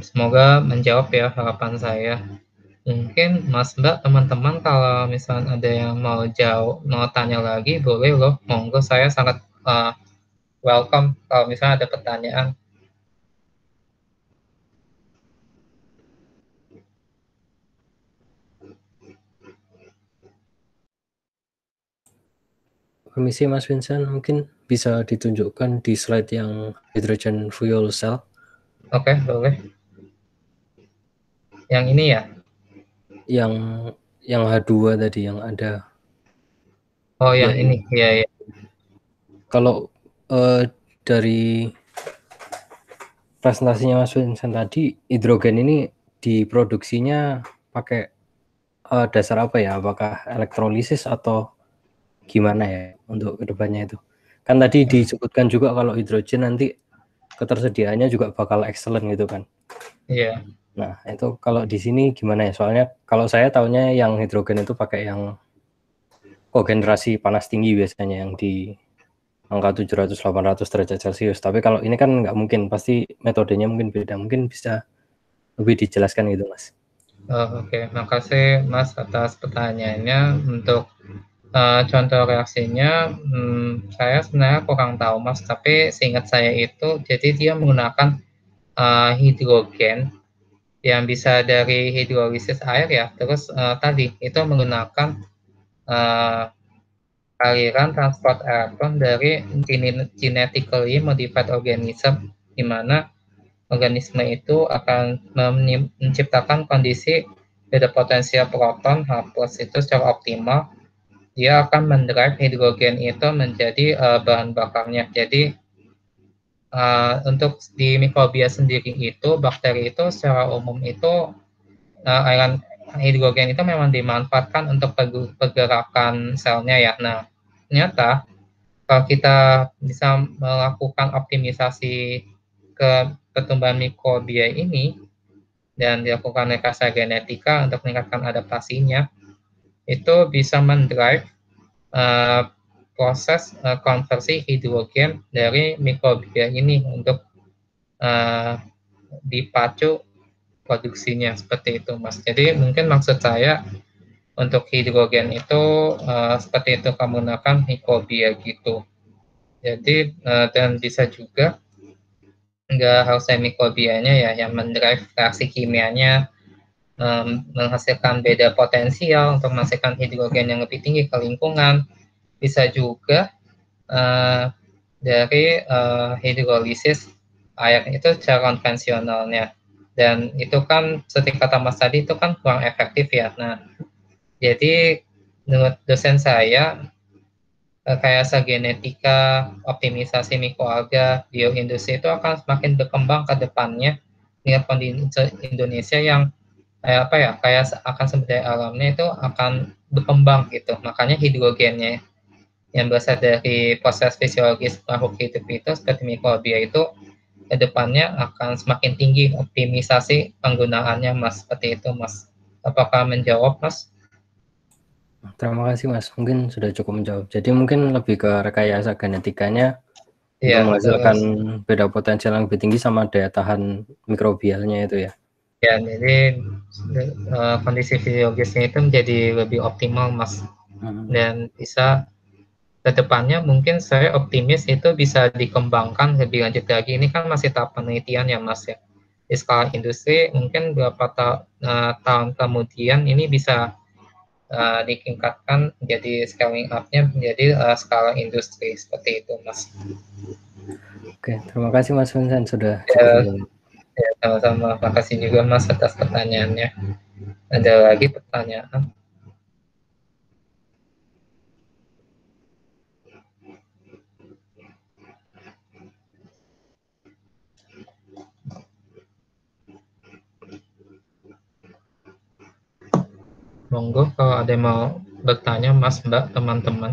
Semoga menjawab ya harapan saya. Mungkin Mas Mbak, teman-teman kalau misalnya ada yang mau tanya lagi, boleh loh, monggo, saya sangat welcome kalau misalnya ada pertanyaan. Permisi Mas Vincent, mungkin bisa ditunjukkan di slide yang hydrogen fuel cell. Oke, boleh. Yang ini ya? Yang H2 tadi yang ada. Oh, yang ini. Ya, ya. Kalau dari presentasinya Mas Vincent tadi, hidrogen ini diproduksinya pakai dasar apa ya? Apakah elektrolisis atau gimana ya untuk kedepannya itu? Kan tadi disebutkan juga kalau hidrogen nanti ketersediaannya juga bakal excellent gitu kan? Iya. Nah itu kalau di sini gimana ya? Soalnya kalau saya tahunya yang hidrogen itu pakai yang kogenerasi panas tinggi biasanya, yang di angka 700-800 derajat Celcius. Tapi kalau ini kan nggak mungkin, pasti metodenya mungkin beda. Mungkin bisa lebih dijelaskan gitu Mas. Oke. Makasih Mas atas pertanyaannya. Untuk contoh reaksinya, saya sebenarnya kurang tahu Mas, tapi seingat saya itu, jadi dia menggunakan hidrogen yang bisa dari hidrolisis air ya, terus tadi itu menggunakan aliran transport elektron dari genetically modified organism, di mana organisme itu akan menciptakan kondisi pada potensial proton H+ itu secara optimal. Dia akan mendrive hidrogen itu menjadi bahan bakarnya. Jadi untuk di mikrobia sendiri itu, bakteri itu secara umum itu aliran hidrogen itu memang dimanfaatkan untuk pergerakan selnya ya. Nah, ternyata kalau kita bisa melakukan optimisasi ke pertumbuhan mikrobia ini dan dilakukan rekayasa genetika untuk meningkatkan adaptasinya, itu bisa mendrive proses konversi hidrogen dari mikrobia ini untuk dipacu produksinya, seperti itu Mas. Jadi mungkin maksud saya untuk hidrogen itu seperti itu, kamu menggunakan mikrobia gitu. Jadi dan bisa juga nggak harus mikrobianya ya yang mendrive reaksi kimianya, menghasilkan beda potensial untuk menghasilkan hidrogen yang lebih tinggi ke lingkungan. Bisa juga dari hidrolisis air itu secara konvensionalnya, dan itu kan seperti kata Mas tadi itu kan kurang efektif ya. Nah, jadi menurut dosen saya rekayasa genetika, optimisasi mikroalga, bioindustri itu akan semakin berkembang ke depannya dengan kondisi Indonesia yang apa ya, kayak akan sumber daya alamnya itu akan berkembang gitu. Makanya hidrogennya yang berasal dari proses fisiologis makhluk hidup itu seperti mikrobia itu ke depannya akan semakin tinggi optimisasi penggunaannya, Mas. Seperti itu, Mas. Apakah menjawab, Mas? Terima kasih Mas, mungkin sudah cukup menjawab. Jadi mungkin lebih ke rekayasa genetikanya untuk Iya, menghasilkan terus. beda potensial yang lebih tinggi sama daya tahan mikrobialnya itu ya. Ya, jadi kondisi fisiologisnya itu menjadi lebih optimal, Mas. Dan bisa ke depannya mungkin saya optimis itu bisa dikembangkan lebih lanjut lagi. Ini kan masih tahap penelitian ya, Mas ya. Di skala industri mungkin beberapa tahun kemudian ini bisa ditingkatkan menjadi scaling up-nya menjadi skala industri seperti itu, Mas. Oke, terima kasih Mas Vincent sudah cukup Ya, menjawab. ya, sama-sama. Makasih juga Mas atas pertanyaannya. Ada lagi pertanyaan? Monggo kalau ada yang mau bertanya, Mas, Mbak, teman-teman.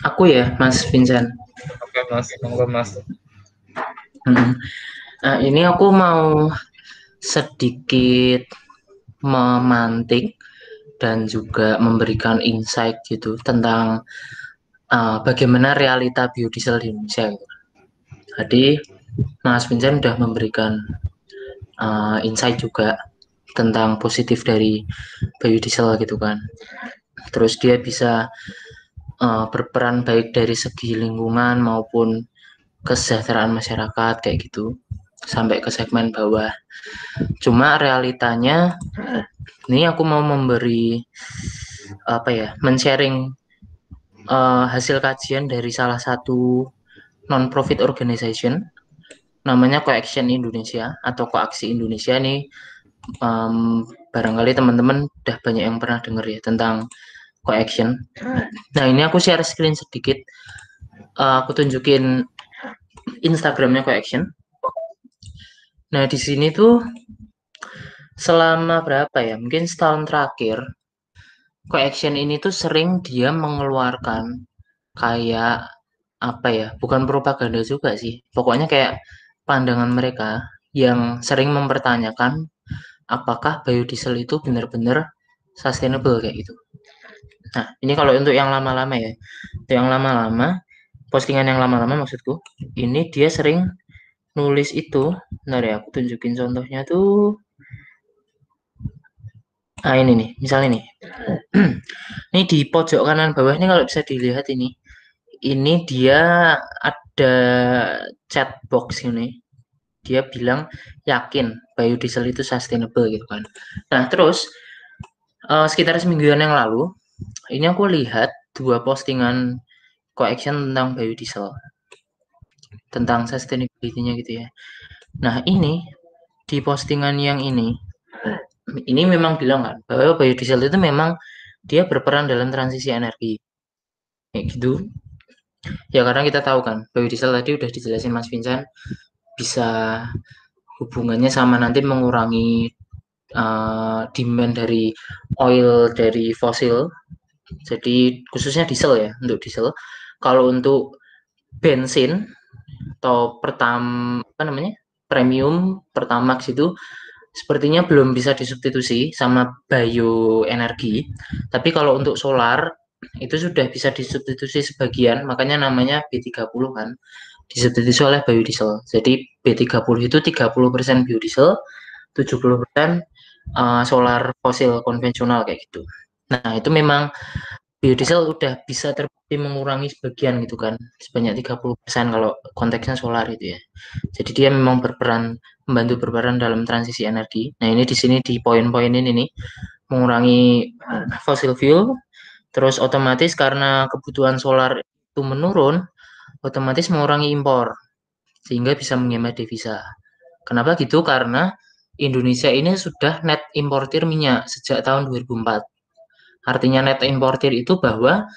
Aku ya, Mas Vincent. Oke, Mas. Monggo, Mas. Nah, ini aku mau sedikit memantik dan juga memberikan insight gitu tentang bagaimana realita biodiesel di Indonesia. Jadi, Mas Vincent sudah memberikan insight juga tentang positif dari biodiesel gitu kan. Terus dia bisa berperan baik dari segi lingkungan maupun kesejahteraan masyarakat kayak gitu sampai ke segmen bawah. Cuma realitanya ini aku mau memberi apa ya, men-sharing hasil kajian dari salah satu non-profit organization namanya Coaction Indonesia atau Koaksi Indonesia nih. Barangkali teman-teman udah banyak yang pernah dengar ya tentang Coaction. Nah, ini aku share screen sedikit. Aku tunjukin Instagramnya Coaction. Nah, di sini tuh selama berapa ya? Mungkin setahun terakhir, Coaction ini tuh sering dia mengeluarkan kayak apa ya? Bukan propaganda juga sih. Pokoknya kayak pandangan mereka yang sering mempertanyakan apakah biodiesel itu benar-benar sustainable kayak gitu. Nah, ini kalau untuk yang lama-lama ya. Untuk yang lama-lama, postingan yang lama-lama maksudku, ini dia sering nulis itu. Bentar ya, aku tunjukin contohnya tuh. Nah, ini nih, misalnya nih. Ini di pojok kanan bawah ini kalau bisa dilihat ini. Ini dia ada chat box ini. Dia bilang yakin biodiesel itu sustainable gitu kan. Nah, terus sekitar semingguan yang lalu, ini aku lihat dua postingan Coaction tentang biodiesel, tentang sustainability-nya gitu ya. Nah, ini di postingan yang ini memang bilang kan bahwa biodiesel itu memang dia berperan dalam transisi energi. Kayak gitu. Ya karena kita tahu kan biodiesel tadi udah dijelasin Mas Vincent bisa hubungannya sama nanti mengurangi demand dari oil dari fosil. Jadi khususnya diesel ya, untuk diesel. Kalau untuk bensin atau apa namanya? Premium Pertamax itu sepertinya belum bisa disubstitusi sama bioenergi. Tapi kalau untuk solar itu sudah bisa disubstitusi sebagian, makanya namanya B30 kan, disubstitusi oleh biodiesel. Jadi B30 itu 30% biodiesel, 70% solar fosil konvensional kayak gitu. Nah, itu memang biodiesel udah bisa terbukti mengurangi sebagian gitu kan, sebanyak 30% kalau konteksnya solar itu ya. Jadi dia memang membantu berperan dalam transisi energi. Nah, ini di sini di poin-poin ini nih, mengurangi fossil fuel, terus otomatis karena kebutuhan solar itu menurun, otomatis mengurangi impor, sehingga bisa menghemat devisa. Kenapa gitu? Karena Indonesia ini sudah net importir minyak sejak tahun 2004. Artinya net importir itu bahwa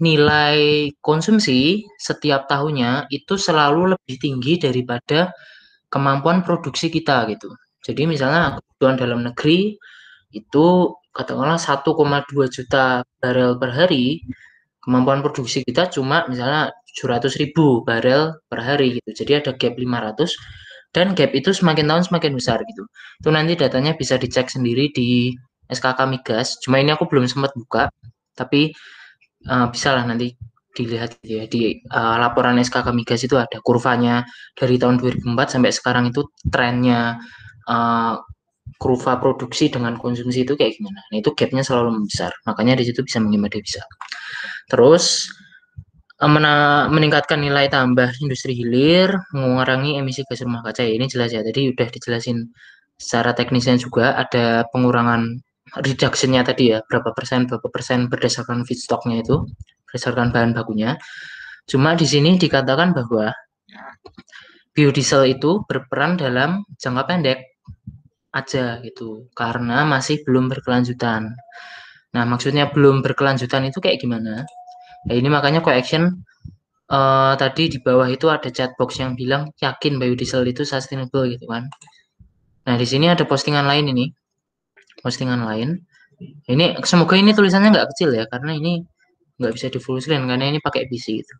nilai konsumsi setiap tahunnya itu selalu lebih tinggi daripada kemampuan produksi kita gitu. Jadi misalnya kebutuhan dalam negeri itu katakanlah 1,2 juta barel per hari, kemampuan produksi kita cuma misalnya 700.000 barel per hari gitu. Jadi ada gap 500 dan gap itu semakin tahun semakin besar gitu. Itu nanti datanya bisa dicek sendiri di SKK Migas. Cuma ini aku belum sempat buka, tapi bisa lah nanti dilihat ya di laporan SKK Migas itu ada kurvanya dari tahun 2004 sampai sekarang itu trennya kurva produksi dengan konsumsi itu kayak gimana. Nah, itu gapnya selalu membesar. Makanya di situ bisa menghemat devisa. Terus meningkatkan nilai tambah industri hilir, mengurangi emisi gas rumah kaca. Ya, ini jelas ya. Tadi udah dijelasin secara teknisnya juga ada pengurangan reduction-nya tadi ya, berapa persen berdasarkan feedstock-nya itu, berdasarkan bahan bakunya. Cuma di sini dikatakan bahwa biodiesel itu berperan dalam jangka pendek aja gitu, karena masih belum berkelanjutan. Nah, maksudnya belum berkelanjutan itu kayak gimana? Nah, ini makanya Coaction tadi di bawah itu ada chatbox yang bilang yakin biodiesel itu sustainable gitu kan. Nah, di sini ada postingan lain ini. Postingan lain. Ini semoga ini tulisannya nggak kecil ya, karena ini nggak bisa di full screen karena ini pakai PC gitu.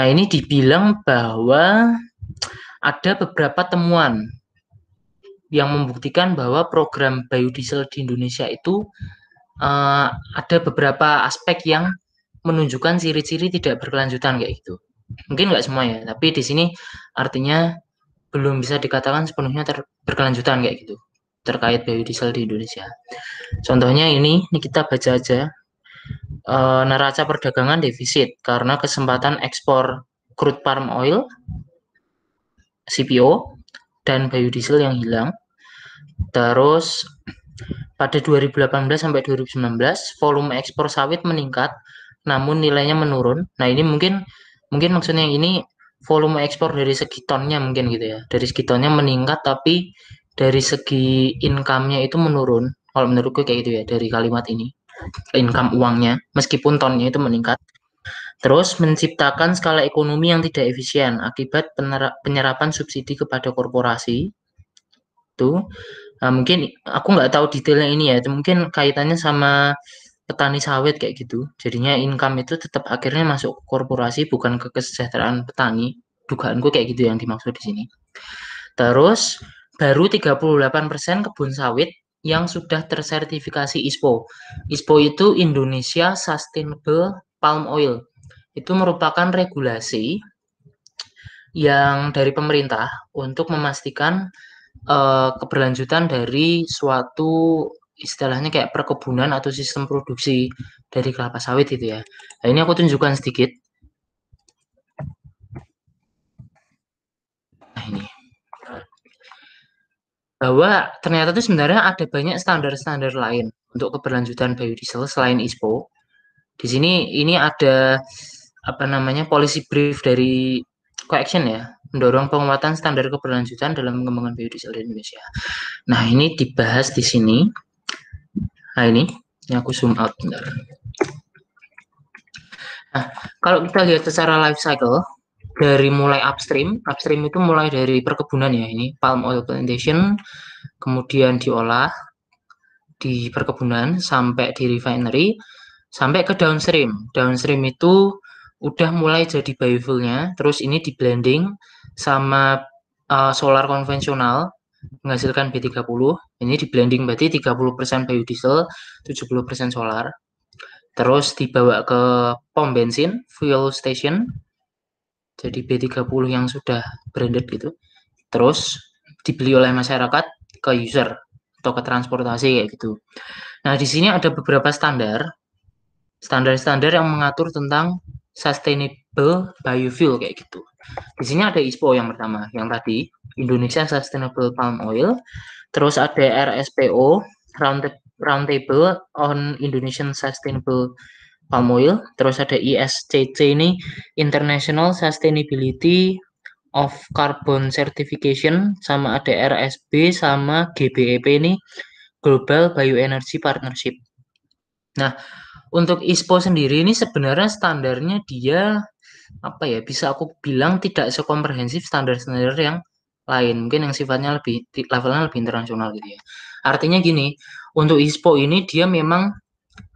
Nah, ini dibilang bahwa ada beberapa temuan yang membuktikan bahwa program biodiesel di Indonesia itu ada beberapa aspek yang menunjukkan ciri-ciri tidak berkelanjutan kayak gitu. Mungkin nggak semua ya, tapi di sini artinya belum bisa dikatakan sepenuhnya berkelanjutan kayak gitu terkait biodiesel di Indonesia. Contohnya ini kita baca aja. Neraca perdagangan defisit karena kesempatan ekspor crude palm oil, CPO, dan biodiesel yang hilang. Terus pada 2018 sampai 2019 volume ekspor sawit meningkat namun nilainya menurun. Nah, ini mungkin maksudnya ini volume ekspor dari segi tonnya mungkin gitu ya. Dari segi tonnya meningkat tapi dari segi income-nya itu menurun. Kalau menurutku kayak gitu ya dari kalimat ini. Income uangnya meskipun tonnya itu meningkat. Terus menciptakan skala ekonomi yang tidak efisien akibat penyerapan subsidi kepada korporasi. Itu mungkin aku nggak tahu detailnya ini ya, itu mungkin kaitannya sama petani sawit kayak gitu. Jadinya income itu tetap akhirnya masuk ke korporasi bukan ke kesejahteraan petani. Dugaanku kayak gitu yang dimaksud di sini. Terus baru 38% kebun sawit yang sudah tersertifikasi ISPO. ISPO itu Indonesia Sustainable Palm Oil. Itu merupakan regulasi yang dari pemerintah untuk memastikan keberlanjutan dari suatu istilahnya kayak perkebunan atau sistem produksi dari kelapa sawit itu ya. Nah, ini aku tunjukkan sedikit. Nah, ini. Bahwa ternyata itu sebenarnya ada banyak standar-standar lain untuk keberlanjutan biodiesel selain ISPO. Di sini ini ada apa namanya policy brief dari Coaction ya, mendorong penguatan standar keberlanjutan dalam pengembangan biodiesel di Indonesia. Nah, ini dibahas di sini. Nah, ini aku zoom out bentar. Nah, kalau kita lihat secara life cycle dari mulai upstream itu mulai dari perkebunan ya, ini palm oil plantation, kemudian diolah di perkebunan sampai di refinery, sampai ke downstream. Downstream itu udah mulai jadi biofuelnya, terus ini di blending sama solar konvensional menghasilkan B30. Ini di blending berarti 30% biodiesel, 70% solar. terus dibawa ke pom bensin, fuel station, jadi B30 yang sudah branded gitu, terus dibeli oleh masyarakat ke user atau ke transportasi kayak gitu. Nah, di sini ada beberapa standar-standar yang mengatur tentang sustainable biofuel kayak gitu. Di sini ada ISPO yang pertama, yang tadi Indonesia Sustainable Palm Oil, terus ada RSPO Roundtable on Indonesian Sustainable Palm Oil, terus ada ISCC ini International Sustainability of Carbon Certification, sama ada RSB sama GBEP ini Global Bioenergy Partnership. Nah, untuk ISPO sendiri ini sebenarnya standarnya dia apa ya, bisa aku bilang tidak sekomprehensif standar-standar yang lain, mungkin yang sifatnya levelnya lebih internasional gitu ya. Artinya gini, untuk ISPO ini dia memang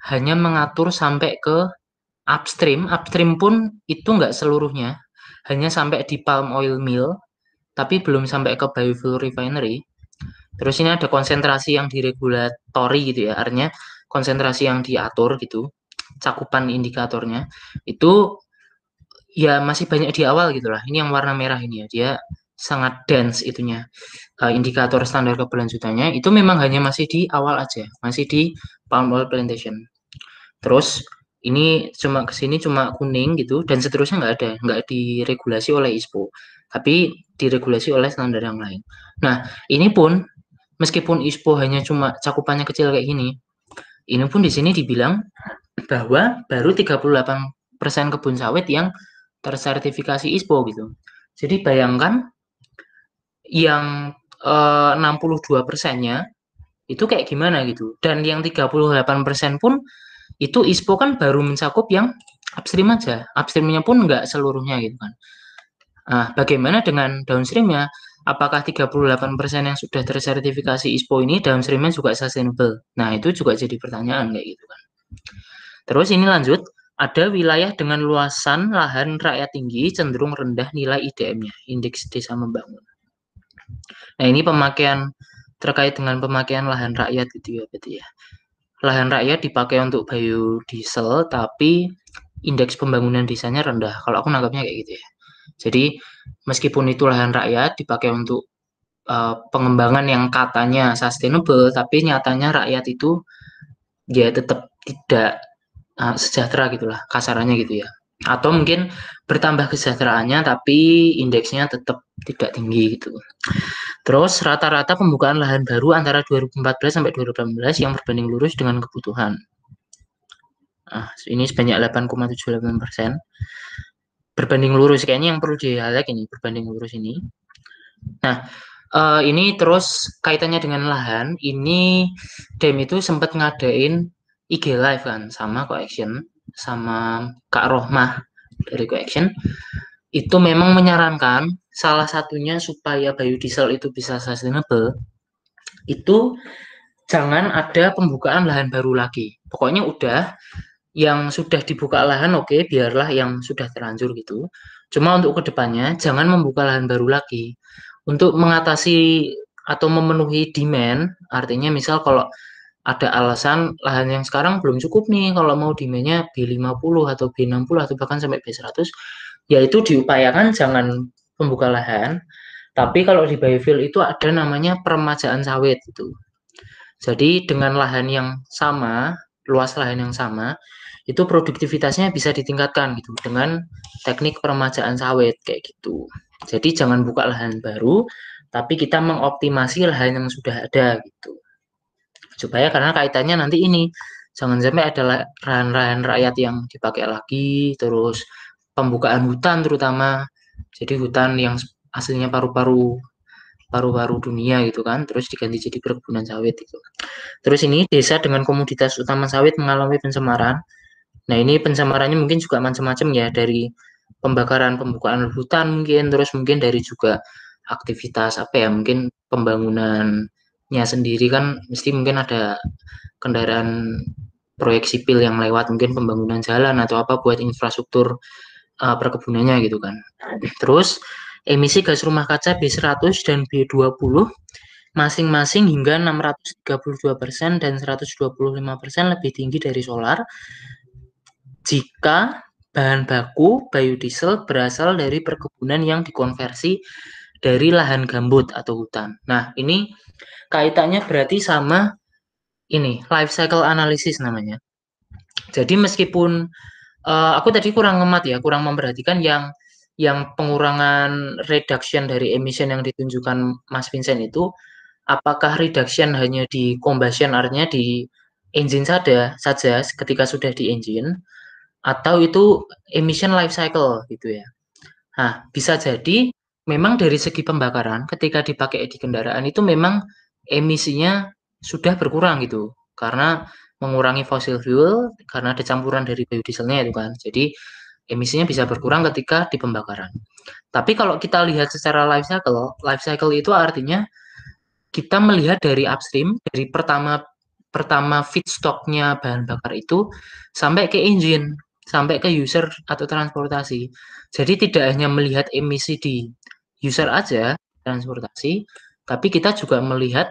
hanya mengatur sampai ke upstream pun itu nggak seluruhnya, hanya sampai di palm oil mill, tapi belum sampai ke biofuel refinery. Terus ini ada konsentrasi yang diregulatori gitu ya, artinya konsentrasi yang diatur gitu, cakupan indikatornya itu ya masih banyak di awal gitu lah. Ini yang warna merah ini ya, dia sangat dense itunya. Indikator standar keberlanjutannya itu memang hanya masih di awal aja, masih di palm oil plantation. Terus ini cuma kesini cuma kuning gitu dan seterusnya nggak diregulasi oleh ISPO, tapi diregulasi oleh standar yang lain. Nah, ini pun meskipun ISPO hanya cuma cakupannya kecil kayak gini, ini pun di sini dibilang bahwa baru 38% kebun sawit yang tersertifikasi ISPO gitu. Jadi bayangkan yang 62%-nya itu kayak gimana gitu. Dan yang 38% pun itu ISPO kan baru mencakup yang upstream aja. Upstreamnya pun nggak seluruhnya gitu kan. Nah, bagaimana dengan downstreamnya? Apakah 38% yang sudah tersertifikasi ISPO ini downstreamnya juga sustainable? Nah, itu juga jadi pertanyaan kayak gitu kan. Terus ini lanjut, ada wilayah dengan luasan lahan rakyat tinggi cenderung rendah nilai IDM-nya, indeks desa membangun. Nah, ini pemakaian terkait dengan pemakaian lahan rakyat gitu ya, berarti ya. Lahan rakyat dipakai untuk biodiesel, tapi indeks pembangunan desanya rendah. Kalau aku nangkapnya kayak gitu ya. Jadi meskipun itu lahan rakyat dipakai untuk pengembangan yang katanya sustainable, tapi nyatanya rakyat itu ya tetap tidak sejahtera gitulah kasarannya gitu ya. Atau mungkin bertambah kesejahteraannya tapi indeksnya tetap tidak tinggi gitu. Terus rata-rata pembukaan lahan baru antara 2014 sampai 2018 yang berbanding lurus dengan kebutuhan. Nah, ini sebanyak 8,78%. Berbanding lurus, kayaknya yang perlu di-highlight ini, berbanding lurus ini. Nah, ini terus kaitannya dengan lahan, ini DEM itu sempat ngadain IG Live kan, sama Coaction, sama Kak Rohmah dari Coaction. Itu memang menyarankan salah satunya supaya biodiesel itu bisa sustainable, itu jangan ada pembukaan lahan baru lagi. Pokoknya udah yang sudah dibuka lahan oke, biarlah yang sudah terlanjur gitu. Cuma untuk kedepannya jangan membuka lahan baru lagi. Untuk mengatasi atau memenuhi demand, artinya misal kalau ada alasan lahan yang sekarang belum cukup nih, kalau mau demandnya B50 atau B60 atau bahkan sampai B100, yaitu diupayakan jangan membuka lahan. Tapi kalau di biofuel itu ada namanya peremajaan sawit gitu. Jadi dengan lahan yang sama, luas lahan yang sama, itu produktivitasnya bisa ditingkatkan gitu dengan teknik peremajaan sawit kayak gitu. Jadi jangan buka lahan baru, tapi kita mengoptimasi lahan yang sudah ada gitu. Supaya karena kaitannya nanti ini, jangan sampai ada lahan-lahan rakyat yang dipakai lagi, terus pembukaan hutan terutama. Jadi hutan yang aslinya paru-paru dunia gitu kan, terus diganti jadi perkebunan sawit gitu. Terus ini desa dengan komoditas utama sawit mengalami pencemaran. Nah, ini pencemarannya mungkin juga macam-macam ya, dari pembakaran pembukaan hutan mungkin, terus mungkin dari juga aktivitas apa ya, mungkin pembangunannya sendiri kan mesti mungkin ada kendaraan proyek sipil yang lewat, mungkin pembangunan jalan atau apa buat infrastruktur perkebunannya gitu kan. Terus emisi gas rumah kaca B100 dan B20 masing-masing hingga 632% dan 125% lebih tinggi dari solar jika bahan baku biodiesel berasal dari perkebunan yang dikonversi dari lahan gambut atau hutan. Nah, ini kaitannya berarti sama ini, life cycle analysis namanya. Jadi meskipun aku tadi kurang ngemat ya, kurang memperhatikan yang pengurangan reduction dari emission yang ditunjukkan Mas Vincent itu, apakah reduction hanya di combustion, artinya di engine saja ketika sudah di engine, atau itu emission life cycle gitu ya. Nah, bisa jadi memang dari segi pembakaran ketika dipakai di kendaraan itu memang emisinya sudah berkurang gitu. Karena mengurangi fossil fuel karena ada campuran dari biodieselnya itu kan. Jadi emisinya bisa berkurang ketika di pembakaran. Tapi kalau kita lihat secara life cycle itu artinya kita melihat dari upstream, dari pertama feedstocknya bahan bakar itu sampai ke engine, sampai ke user atau transportasi. Jadi tidak hanya melihat emisi di user aja, transportasi, tapi kita juga melihat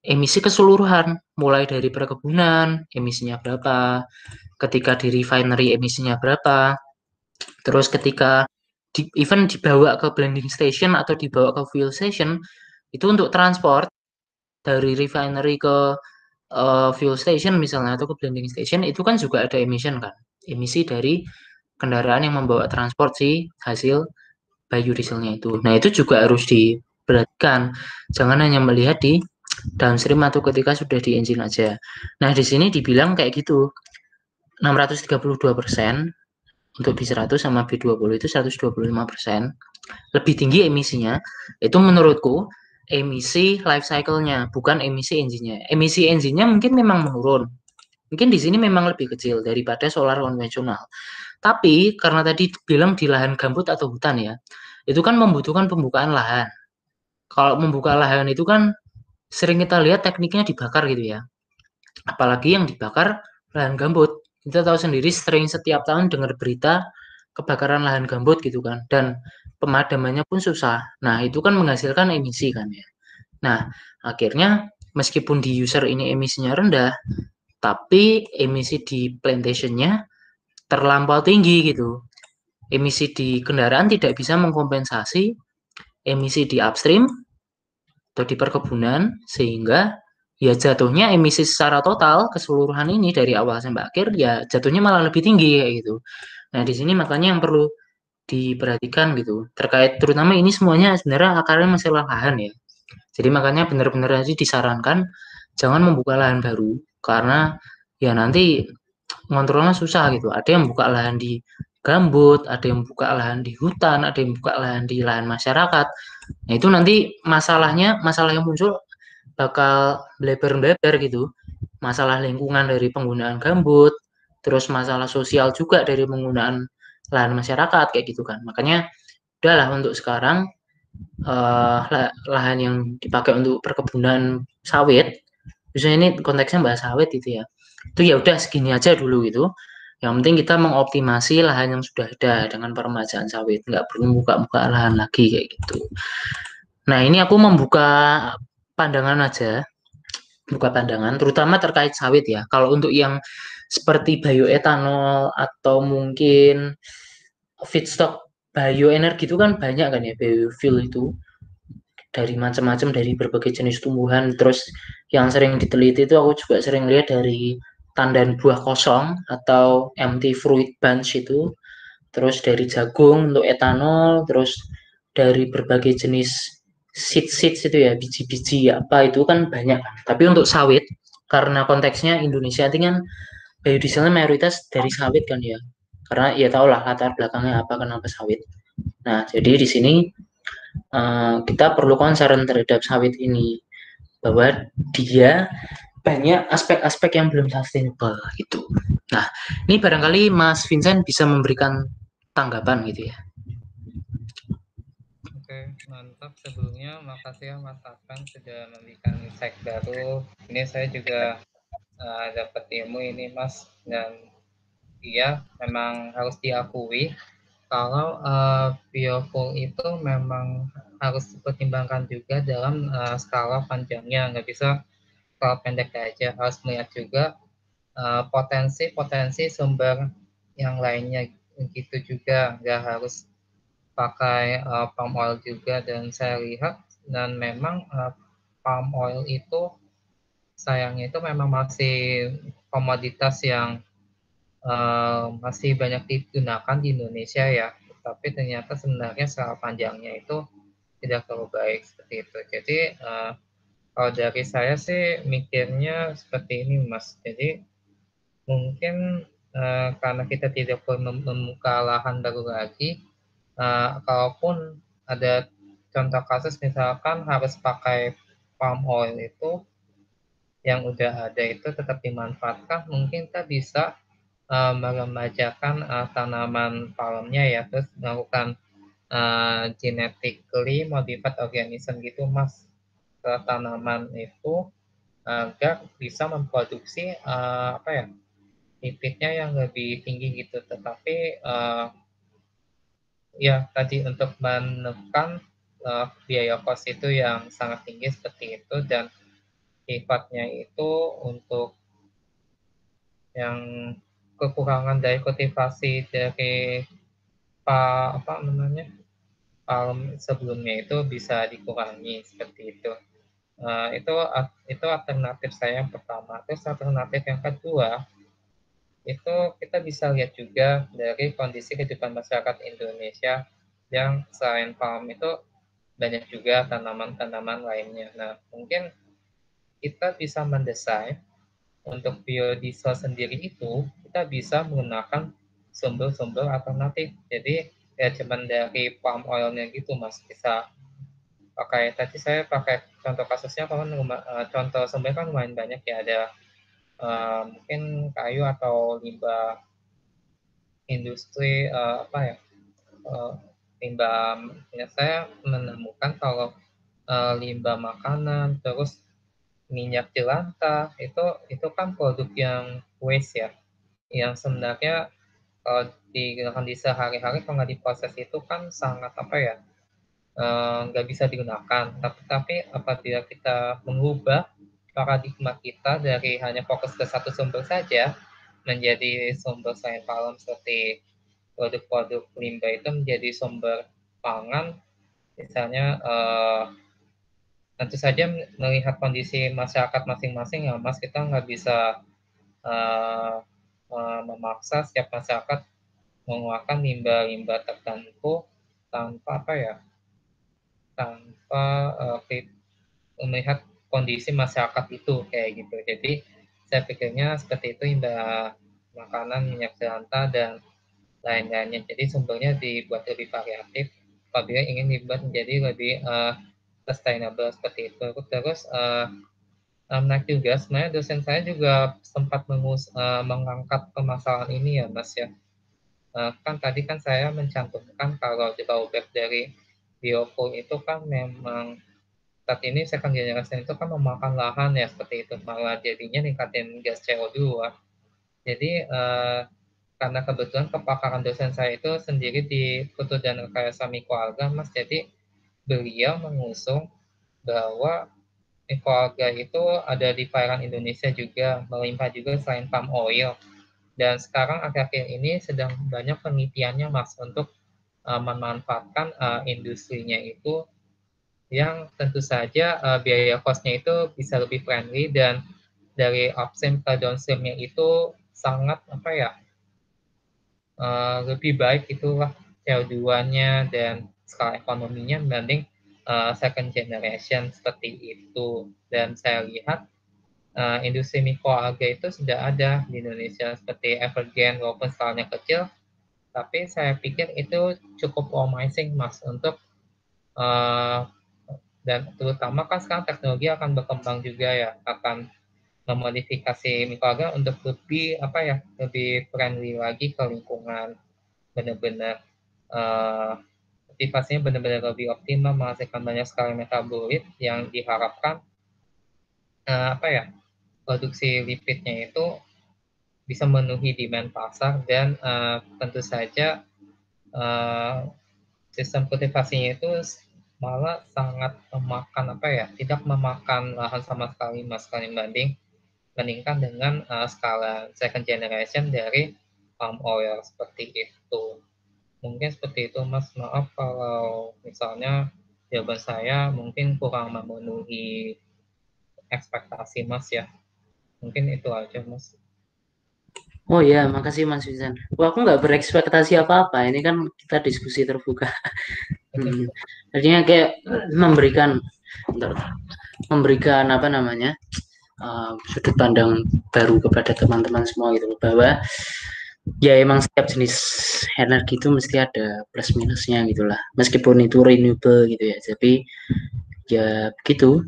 emisi keseluruhan, mulai dari perkebunan, emisinya berapa, ketika di refinery emisinya berapa, terus ketika even dibawa ke blending station atau dibawa ke fuel station, itu untuk transport dari refinery ke fuel station misalnya atau ke blending station itu kan juga ada emission kan, emisi dari kendaraan yang membawa transport si hasil biodieselnya itu. Nah itu juga harus diperhatikan, jangan hanya melihat di downstream atau ketika sudah di engine aja. Nah di sini dibilang kayak gitu, 632% untuk B100 sama B20 itu 125%. Lebih tinggi emisinya, itu menurutku emisi life cycle-nya, bukan emisi engine-nya. Emisi engine-nya mungkin memang menurun. Mungkin di sini memang lebih kecil daripada solar konvensional. Tapi karena tadi bilang di lahan gambut atau hutan ya, itu kan membutuhkan pembukaan lahan. Kalau membuka lahan itu kan sering kita lihat tekniknya dibakar gitu ya. Apalagi yang dibakar lahan gambut. Kita tahu sendiri sering setiap tahun dengar berita kebakaran lahan gambut gitu kan. Dan pemadamannya pun susah. Nah, itu kan menghasilkan emisi kan ya. Nah, akhirnya meskipun di user ini emisinya rendah, tapi emisi di plantationnya terlampau tinggi gitu. Emisi di kendaraan tidak bisa mengkompensasi emisi di upstream atau di perkebunan, sehingga ya jatuhnya emisi secara total keseluruhan ini dari awal sampai akhir ya jatuhnya malah lebih tinggi kayak gitu. Nah, di sini makanya yang perlu diperhatikan gitu. Terkait terutama ini semuanya sebenarnya akarnya masalah lahan ya. Jadi makanya benar-benar aja disarankan jangan membuka lahan baru karena ya nanti ngontrolnya susah gitu. Ada yang buka lahan di gambut, ada yang buka lahan di hutan, ada yang buka lahan di lahan masyarakat. Nah, itu nanti masalah yang muncul bakal bleber-bleber gitu. Masalah lingkungan dari penggunaan gambut, terus masalah sosial juga dari penggunaan lahan masyarakat kayak gitu kan. Makanya udahlah untuk sekarang lahan yang dipakai untuk perkebunan sawit, misalnya ini konteksnya bahas sawit gitu ya. Itu ya udah segini aja dulu gitu. Yang penting kita mengoptimasi lahan yang sudah ada dengan peremajaan sawit, nggak perlu buka-buka lahan lagi kayak gitu. Nah, ini aku membuka pandangan aja, buka pandangan, terutama terkait sawit ya. Kalau untuk yang seperti bioetanol atau mungkin feedstock bioenergi itu kan banyak kan ya, biofuel itu dari macam-macam, dari berbagai jenis tumbuhan. Terus yang sering diteliti itu aku juga sering lihat dari tandan buah kosong atau empty fruit bunch itu, terus dari jagung untuk etanol, terus dari berbagai jenis seeds itu ya, biji-biji apa itu kan banyak. Tapi untuk sawit, karena konteksnya Indonesia ini kan biodieselnya mayoritas dari sawit kan ya. Karena ya tau lah latar belakangnya apa kenapa sawit. Nah, jadi di sini kita perlu concern terhadap sawit ini bahwa dia banyak aspek-aspek yang belum sustainable gitu. Nah, ini barangkali Mas Vincent bisa memberikan tanggapan gitu ya. Oke, mantap. Sebelumnya makasih ya Mas Afan sudah memberikan insight baru. Ini saya juga dapat ilmu ini Mas, dan iya memang harus diakui kalau biofuel itu memang harus dipertimbangkan juga dalam skala panjangnya, nggak bisa skala pendek aja, harus melihat juga potensi-potensi sumber yang lainnya gitu juga, nggak harus pakai palm oil juga. Dan saya lihat dan memang palm oil itu sayangnya itu memang masih komoditas yang masih banyak digunakan di Indonesia ya, tapi ternyata sebenarnya secara panjangnya itu tidak terlalu baik seperti itu. Jadi kalau dari saya sih mikirnya seperti ini Mas. Jadi mungkin karena kita tidak perlu membuka lahan baru lagi, kalaupun ada contoh kasus misalkan harus pakai palm oil itu yang udah ada itu tetap dimanfaatkan, mungkin kita bisa meremajakan tanaman palmnya ya, terus melakukan genetically modified organism gitu Mas ke tanaman itu agar bisa memproduksi apa ya, lipidnya yang lebih tinggi gitu. Tetapi ya tadi untuk menekan biaya kos itu yang sangat tinggi seperti itu, dan sifatnya itu untuk yang kekurangan dari kultivasi dari apa namanya palm sebelumnya itu bisa dikurangi seperti itu. Itu alternatif saya yang pertama. Terus alternatif yang kedua itu kita bisa lihat juga dari kondisi kehidupan masyarakat Indonesia yang selain palm itu banyak juga tanaman-tanaman lainnya. Nah, mungkin kita bisa mendesain untuk biodiesel sendiri itu kita bisa menggunakan sumber-sumber alternatif. Jadi ya cuman dari palm oilnya gitu Mas, bisa pakai, tadi saya pakai contoh kasusnya kan contoh sumber kan lumayan banyak ya, ada mungkin kayu atau limbah industri apa ya, limbah ya, saya menemukan kalau limbah makanan terus minyak jelantah itu kan produk yang waste ya, yang sebenarnya kalau digunakan di sehari-hari kalau nggak diproses itu kan sangat apa ya, nggak bisa digunakan. Tapi apabila kita mengubah paradigma kita dari hanya fokus ke satu sumber saja menjadi sumber selain palem seperti produk-produk limbah itu menjadi sumber pangan, misalnya tentu saja melihat kondisi masyarakat masing-masing ya Mas, kita nggak bisa uh, memaksa setiap masyarakat mengeluarkan limbah-limbah tertentu tanpa apa ya, tanpa melihat kondisi masyarakat itu kayak gitu. Jadi saya pikirnya seperti itu, limbah makanan, minyak jelantah dan lain-lainnya. Jadi sumbernya dibuat lebih variatif apabila ingin dibuat menjadi lebih sustainable seperti itu. Terus menarik juga sebenarnya dosen saya juga sempat mengangkat permasalahan ini ya Mas ya. Kan tadi kan saya mencantumkan kalau drawback dari biofuel itu kan memang saat ini second generation itu kan memakan lahan ya seperti itu, malah jadinya ningkatin gas CO2. Jadi karena kebetulan kepakaran dosen saya itu sendiri di Putu dan Rekayasa Mikroalga Mas, jadi beliau mengusung bahwa mikroalga itu ada di perairan Indonesia juga, melimpah juga selain palm oil. Dan sekarang akhir-akhir ini sedang banyak penelitiannya Mas untuk memanfaatkan industrinya itu yang tentu saja biaya kosnya itu bisa lebih friendly, dan dari upstream ke downstreamnya itu sangat apa ya, lebih baik itulah CO2-nya dan skala ekonominya dibanding second generation seperti itu. Dan saya lihat industri mikroalga itu sudah ada di Indonesia seperti Evergreen, walaupun skalanya kecil, tapi saya pikir itu cukup promising Mas untuk dan terutama kan sekarang teknologi akan berkembang juga ya, akan memodifikasi mikroalga untuk lebih apa ya, lebih friendly lagi ke lingkungan, benar-benar aktivasinya benar-benar lebih optimal, menghasilkan banyak sekali metabolit yang diharapkan apa ya, produksi lipidnya itu bisa memenuhi demand pasar, dan tentu saja sistem kultivasinya itu malah sangat memakan apa ya, tidak memakan lahan sama sekali Mas, bandingkan dengan skala second generation dari palm oil seperti itu. Mungkin seperti itu Mas. Maaf kalau misalnya jawaban saya mungkin kurang memenuhi ekspektasi Mas ya. Mungkin itu aja Mas. Oh ya, makasih Mas Vincent. Wah, aku nggak berekspektasi apa-apa. Ini kan kita diskusi terbuka. Artinya kayak memberikan apa namanya sudut pandang baru kepada teman-teman semua gitu, bahwa ya emang setiap jenis energi itu mesti ada plus minusnya gitulah. Meskipun itu renewable gitu ya. Tapi ya begitu,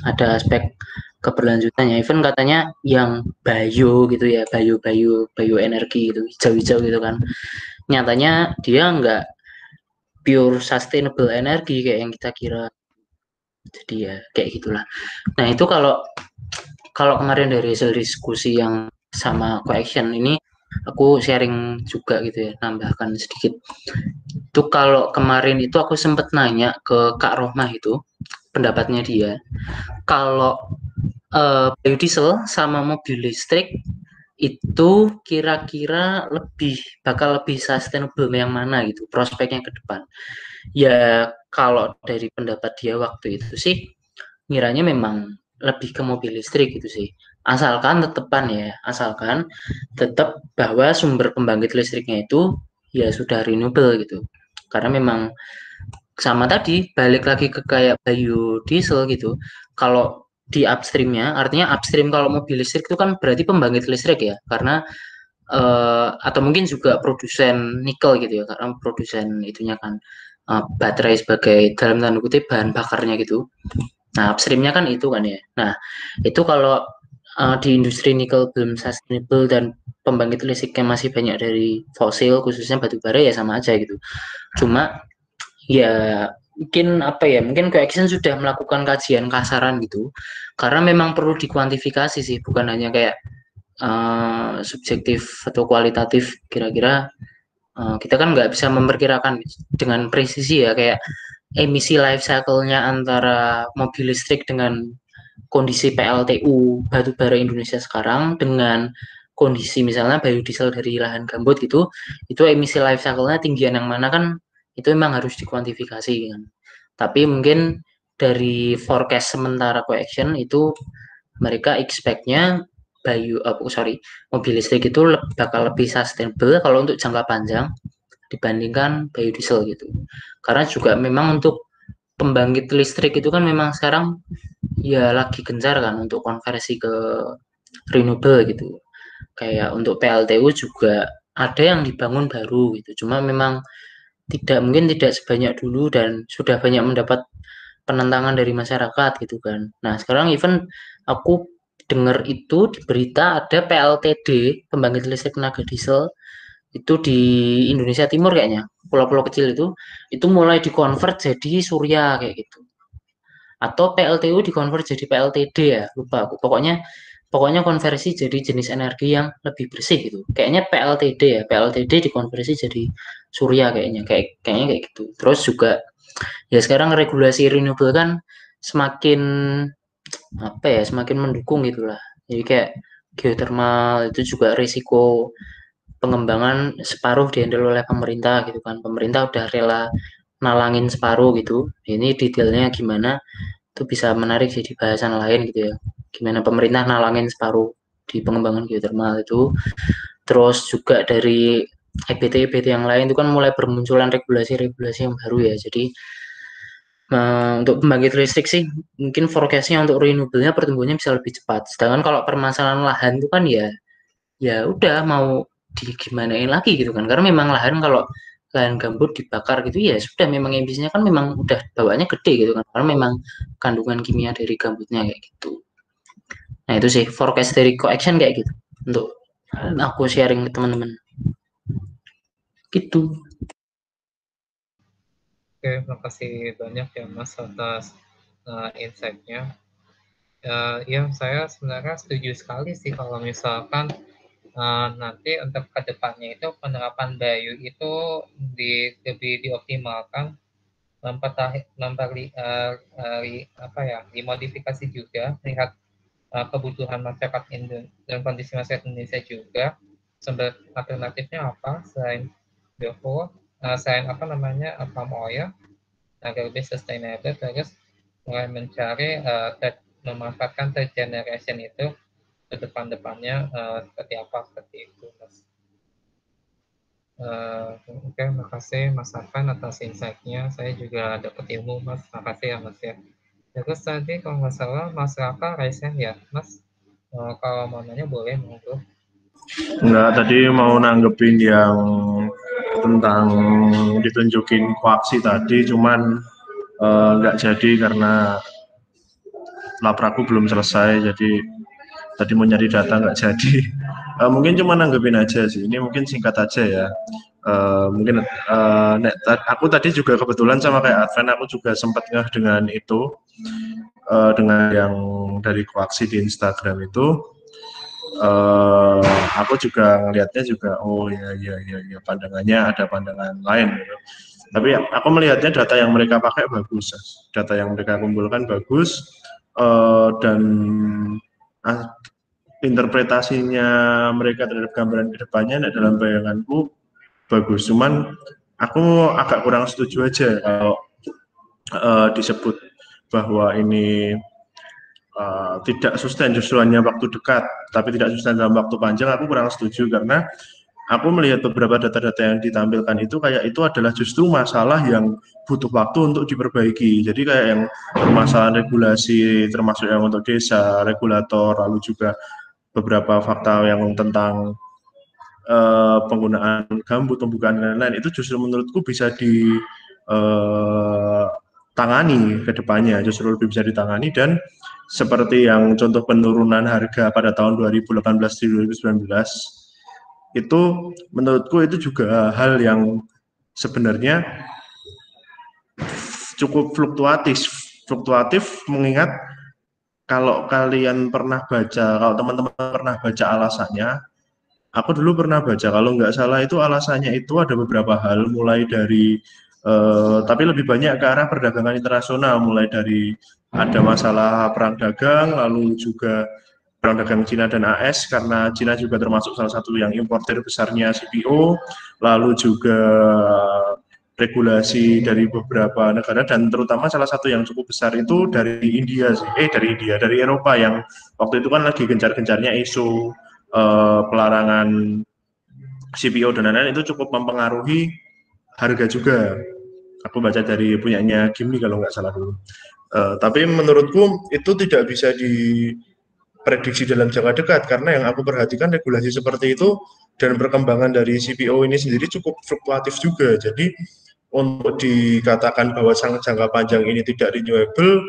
ada aspek keberlanjutannya. Even katanya yang bio gitu ya, bio energi gitu, hijau-hijau gitu kan. Nyatanya dia nggak pure sustainable energi kayak yang kita kira. Jadi ya kayak gitulah. Nah, itu kalau kalau kemarin dari hasil diskusi yang sama Coaction ini, aku sharing juga gitu ya, nambahkan sedikit. Itu kalau kemarin itu aku sempat nanya ke Kak Rohmah itu, pendapatnya dia, kalau biodiesel sama mobil listrik itu kira-kira bakal lebih sustainable yang mana gitu, prospeknya ke depan. Ya kalau dari pendapat dia waktu itu sih, ngiranya memang lebih ke mobil listrik gitu sih. Asalkan tetap bahwa sumber pembangkit listriknya itu ya sudah renewable gitu. Karena memang sama tadi balik lagi ke kayak biodiesel gitu. Kalau di upstreamnya, artinya upstream kalau mobil listrik itu kan berarti pembangkit listrik ya, karena atau mungkin juga produsen nikel gitu ya, karena produsen itunya kan baterai sebagai dalam tanda kutip bahan bakarnya gitu. Nah, upstreamnya kan itu kan ya. Nah, itu kalau di industri nikel belum sustainable dan pembangkit listriknya masih banyak dari fosil, khususnya batu bara ya sama aja gitu. Cuma ya mungkin apa ya, mungkin Coaction sudah melakukan kajian kasaran gitu. Karena memang perlu dikuantifikasi sih, bukan hanya kayak subjektif atau kualitatif. Kira-kira kita kan nggak bisa memperkirakan dengan presisi ya, kayak emisi life cycle-nya antara mobil listrik dengan kondisi PLTU batubara Indonesia sekarang dengan kondisi misalnya biodiesel dari lahan gambut gitu, itu emisi life cycle-nya tinggian yang mana kan itu memang harus dikuantifikasi kan. Tapi mungkin dari forecast sementara Coaction itu mereka expect-nya mobil listrik itu bakal lebih sustainable kalau untuk jangka panjang dibandingkan biodiesel gitu. Karena juga memang untuk pembangkit listrik itu kan memang sekarang ya lagi gencar kan untuk konversi ke renewable gitu. Kayak untuk PLTU juga ada yang dibangun baru gitu. Cuma memang mungkin tidak sebanyak dulu dan sudah banyak mendapat penentangan dari masyarakat gitu kan. Nah, sekarang even aku dengar itu di berita ada PLTD, pembangkit listrik tenaga diesel, itu di Indonesia Timur kayaknya, pulau-pulau kecil itu mulai dikonvert jadi surya kayak gitu. Atau PLTU dikonvert jadi PLTD ya, lupa aku. Pokoknya konversi jadi jenis energi yang lebih bersih gitu. Kayaknya PLTD ya, PLTD dikonversi jadi surya kayaknya kayak gitu. Terus juga ya sekarang regulasi renewable kan semakin semakin mendukung gitulah. Jadi kayak geothermal itu juga risiko pengembangan separuh dihandle oleh pemerintah gitu kan. Pemerintah udah rela nalangin separuh gitu. Ini detailnya gimana itu bisa menarik jadi bahasan lain gitu ya. Gimana pemerintah nalangin separuh di pengembangan geothermal itu. Terus juga dari EBT yang lain itu kan mulai bermunculan regulasi-regulasi yang baru ya. Jadi untuk pembangkit listrik sih mungkin forecastnya untuk renewable-nya pertumbuhannya bisa lebih cepat. Sedangkan kalau permasalahan lahan itu kan ya udah mau digimanain lagi gitu kan. Karena memang kalau lahan gambut dibakar gitu ya sudah, memang emisinya kan memang udah bawaannya gede gitu kan. Karena memang kandungan kimia dari gambutnya kayak gitu. Nah, itu sih forecast dari Coaction kayak gitu. Untuk aku sharing ke teman-teman. Gitu. Oke, makasih banyak ya Mas atas insight-nya. Ya, saya sebenarnya setuju sekali sih kalau misalkan nanti untuk kedepannya itu penerapan bio itu lebih dioptimalkan, dimodifikasi juga, melihat kebutuhan masyarakat dan kondisi masyarakat Indonesia juga. sumber alternatifnya apa selain biofuel, selain apa namanya palm oil agar lebih sustainable, terus mulai mencari memanfaatkan third generation itu ke depan-depannya seperti apa, seperti itu Mas. Oke, makasih Mas Afan atas insight-nya. Saya juga dapat ilmu Mas. Makasih ya Mas ya. Terus tadi kalau nggak salah Mas Rafa raise-nya ya Mas. Kalau mau nanya boleh monggo. Enggak, tadi mau nanggepin yang tentang ditunjukin koaksi tadi, cuman nggak jadi karena lapraku belum selesai, jadi tadi mau nyari data nggak jadi. Mungkin cuma nanggepin aja sih, ini mungkin singkat aja ya. Mungkin aku tadi juga kebetulan sama kayak Adven, aku juga sempat ngeh dengan itu, dengan yang dari koaksi di Instagram itu. Aku juga ngelihatnya juga, oh ya pandangannya ada pandangan lain gitu. Tapi aku melihatnya data yang mereka pakai bagus, data yang mereka kumpulkan bagus, dan interpretasinya mereka terhadap gambaran kedepannya dalam bayanganku bagus. Cuman aku agak kurang setuju aja kalau disebut bahwa ini tidak sustain justru hanya waktu dekat, tapi tidak sustain dalam waktu panjang. Aku kurang setuju karena aku melihat beberapa data-data yang ditampilkan itu kayak itu adalah justru masalah yang butuh waktu untuk diperbaiki. Jadi kayak yang permasalahan regulasi termasuk yang untuk desa, regulator, lalu juga beberapa fakta yang tentang penggunaan gambut, pembukaan dan lain-lain itu justru menurutku bisa ditangani ke depannya, justru lebih bisa ditangani. Dan seperti yang contoh penurunan harga pada tahun 2018-2019 itu menurutku itu juga hal yang sebenarnya cukup fluktuatif mengingat kalau kalian pernah baca, kalau teman-teman pernah baca alasannya, aku dulu pernah baca, kalau nggak salah itu alasannya itu ada beberapa hal, mulai dari, tapi lebih banyak ke arah perdagangan internasional, mulai dari ada masalah perang dagang, lalu juga perang dagang Cina dan AS, karena Cina juga termasuk salah satu yang importer besarnya CPO, lalu juga regulasi dari beberapa negara, dan terutama salah satu yang cukup besar itu dari dari Eropa yang waktu itu kan lagi gencar-gencarnya isu pelarangan CPO dan lain-lain, itu cukup mempengaruhi harga juga. Aku baca dari punyanya Gimli kalau nggak salah dulu. Tapi menurutku itu tidak bisa diprediksi dalam jangka dekat karena yang aku perhatikan regulasi seperti itu dan perkembangan dari CPO ini sendiri cukup fluktuatif juga. Jadi untuk dikatakan bahwa sangat jangka panjang ini tidak renewable,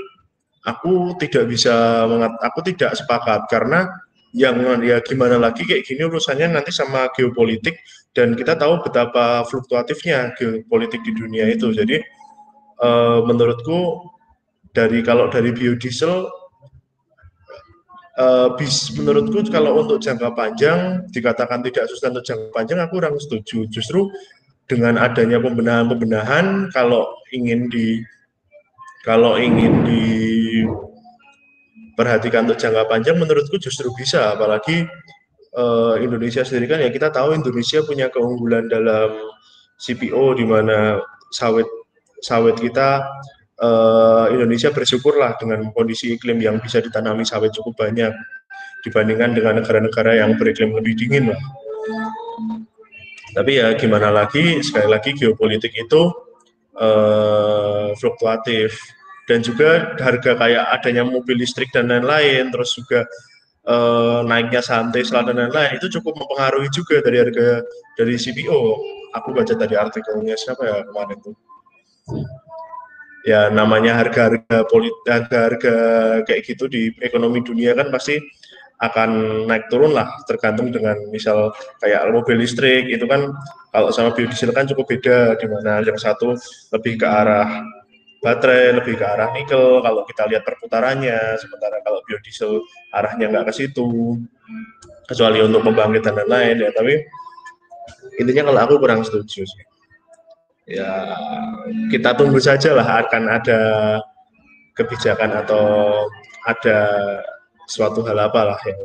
aku tidak sepakat karena yang ya gimana lagi kayak gini urusannya nanti sama geopolitik dan kita tahu betapa fluktuatifnya geopolitik di dunia itu. Jadi menurutku kalau dari biodiesel menurutku kalau untuk jangka panjang dikatakan tidak sustain untuk jangka panjang aku kurang setuju. Justru dengan adanya pembenahan kalau ingin diperhatikan untuk jangka panjang menurutku justru bisa, apalagi Indonesia sendiri kan ya kita tahu Indonesia punya keunggulan dalam CPO di mana sawit kita Indonesia bersyukurlah dengan kondisi iklim yang bisa ditanami sawit cukup banyak dibandingkan dengan negara-negara yang beriklim lebih dingin lah. Tapi ya gimana lagi, sekali lagi geopolitik itu fluktuatif dan juga harga kayak adanya mobil listrik dan lain-lain, terus juga naiknya saham Tesla dan lain-lain itu cukup mempengaruhi juga dari harga dari CPO. Aku baca tadi artikelnya siapa ya kemarin tuh. Ya namanya harga-harga kayak gitu di ekonomi dunia kan pasti akan naik turun lah tergantung dengan misal kayak mobil listrik itu kan kalau sama biodiesel kan cukup beda, di mana yang satu lebih ke arah baterai, lebih ke arah nikel kalau kita lihat perputarannya, sementara kalau biodiesel arahnya nggak ke situ kecuali untuk pembangkit dan lain-lain ya. Tapi intinya kalau aku kurang setuju sih. Ya kita tunggu saja lah akan ada kebijakan atau ada suatu hal apalah yang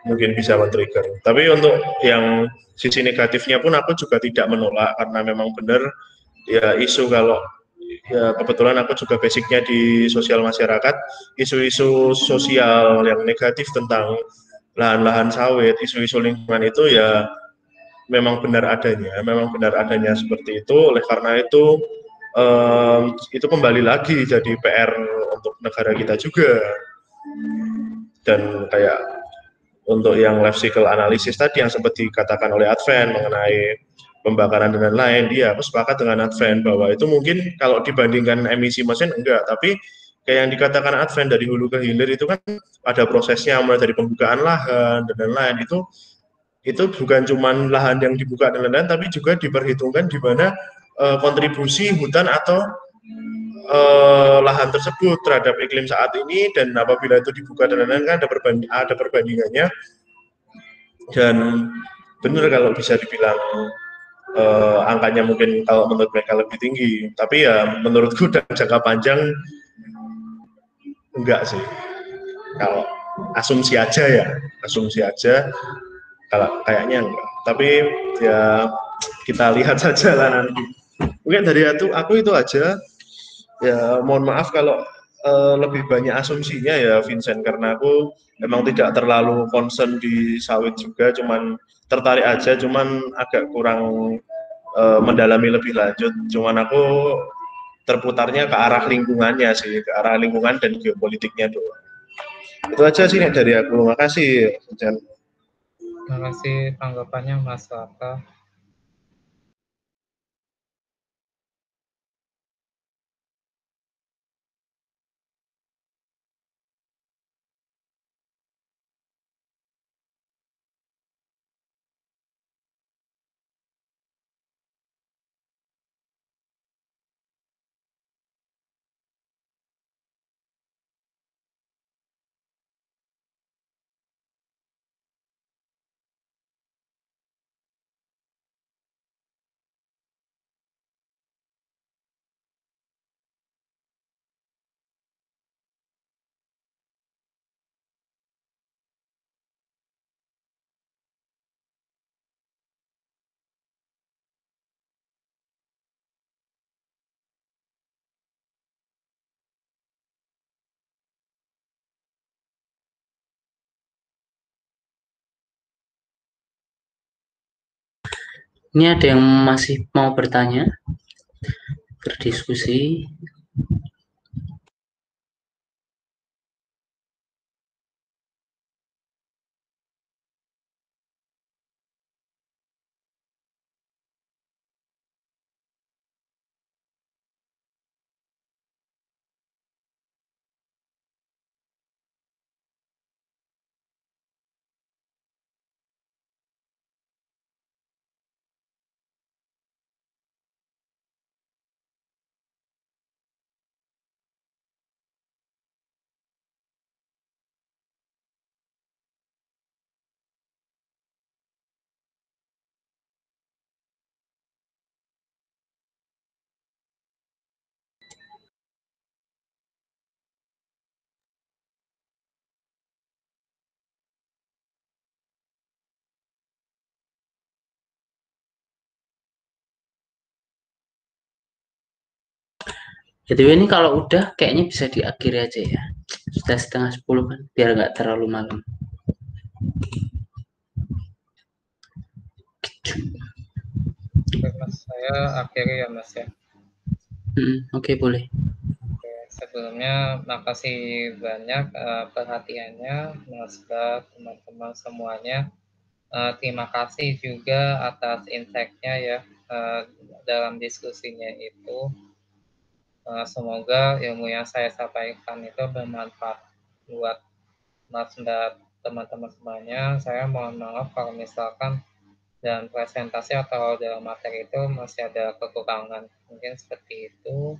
mungkin bisa men-trigger. Tapi untuk yang sisi negatifnya pun aku juga tidak menolak, karena memang benar ya isu kalau ya kebetulan aku juga basicnya di sosial masyarakat, isu-isu sosial yang negatif tentang lahan-lahan sawit, isu-isu lingkungan itu ya memang benar adanya seperti itu. Oleh karena itu kembali lagi jadi PR untuk negara kita juga. Dan kayak untuk yang life cycle analysis tadi yang sempat dikatakan oleh Advent mengenai pembakaran dan lain-lain, dia aku sepakat dengan Advent bahwa itu mungkin kalau dibandingkan emisi mesin enggak, tapi kayak yang dikatakan Advent dari hulu ke hilir itu kan ada prosesnya, mulai dari pembukaan lahan dan lain-lain. Itu bukan cuma lahan yang dibuka dan lain-lain, tapi juga diperhitungkan di mana kontribusi hutan atau lahan tersebut terhadap iklim saat ini, dan apabila itu dibuka dan lain-lain kan ada perbandingannya. Dan benar kalau bisa dibilang angkanya mungkin kalau menurut mereka lebih tinggi, tapi ya menurutku dalam jangka panjang enggak sih. Kalau asumsi aja kalau kayaknya enggak. Tapi ya kita lihat saja lah nanti. Mungkin dari aku itu aja. Ya mohon maaf kalau lebih banyak asumsinya ya Vincent, karena aku memang tidak terlalu concern di sawit juga, cuman tertarik aja, cuman agak kurang mendalami lebih lanjut. Cuman aku terputarnya ke arah lingkungannya sih, ke arah lingkungan dan geopolitiknya doang. Itu aja sih dari aku. Makasih, Vincent. Terima kasih tanggapannya Mas Raka. Ini ada yang masih mau bertanya, berdiskusi? Jadi ini kalau udah kayaknya bisa diakhiri aja ya. Sudah 9:30 kan, biar nggak terlalu malam. Oke, Mas, saya akhiri ya Mas ya. Oke, boleh. Oke, sebelumnya makasih banyak perhatiannya Mas dan teman-teman semuanya. Terima kasih juga atas insight-nya ya dalam diskusinya itu. Semoga ilmu yang saya sampaikan itu bermanfaat buat Mas dan teman-teman semuanya. Saya mohon maaf kalau misalkan dalam presentasi atau dalam materi itu masih ada kekurangan. Mungkin seperti itu.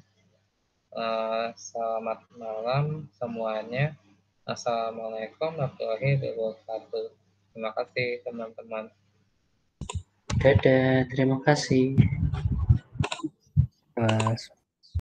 Selamat malam semuanya. Assalamualaikum warahmatullahi wabarakatuh. Terima kasih teman-teman. Dadah, terima kasih. Mas.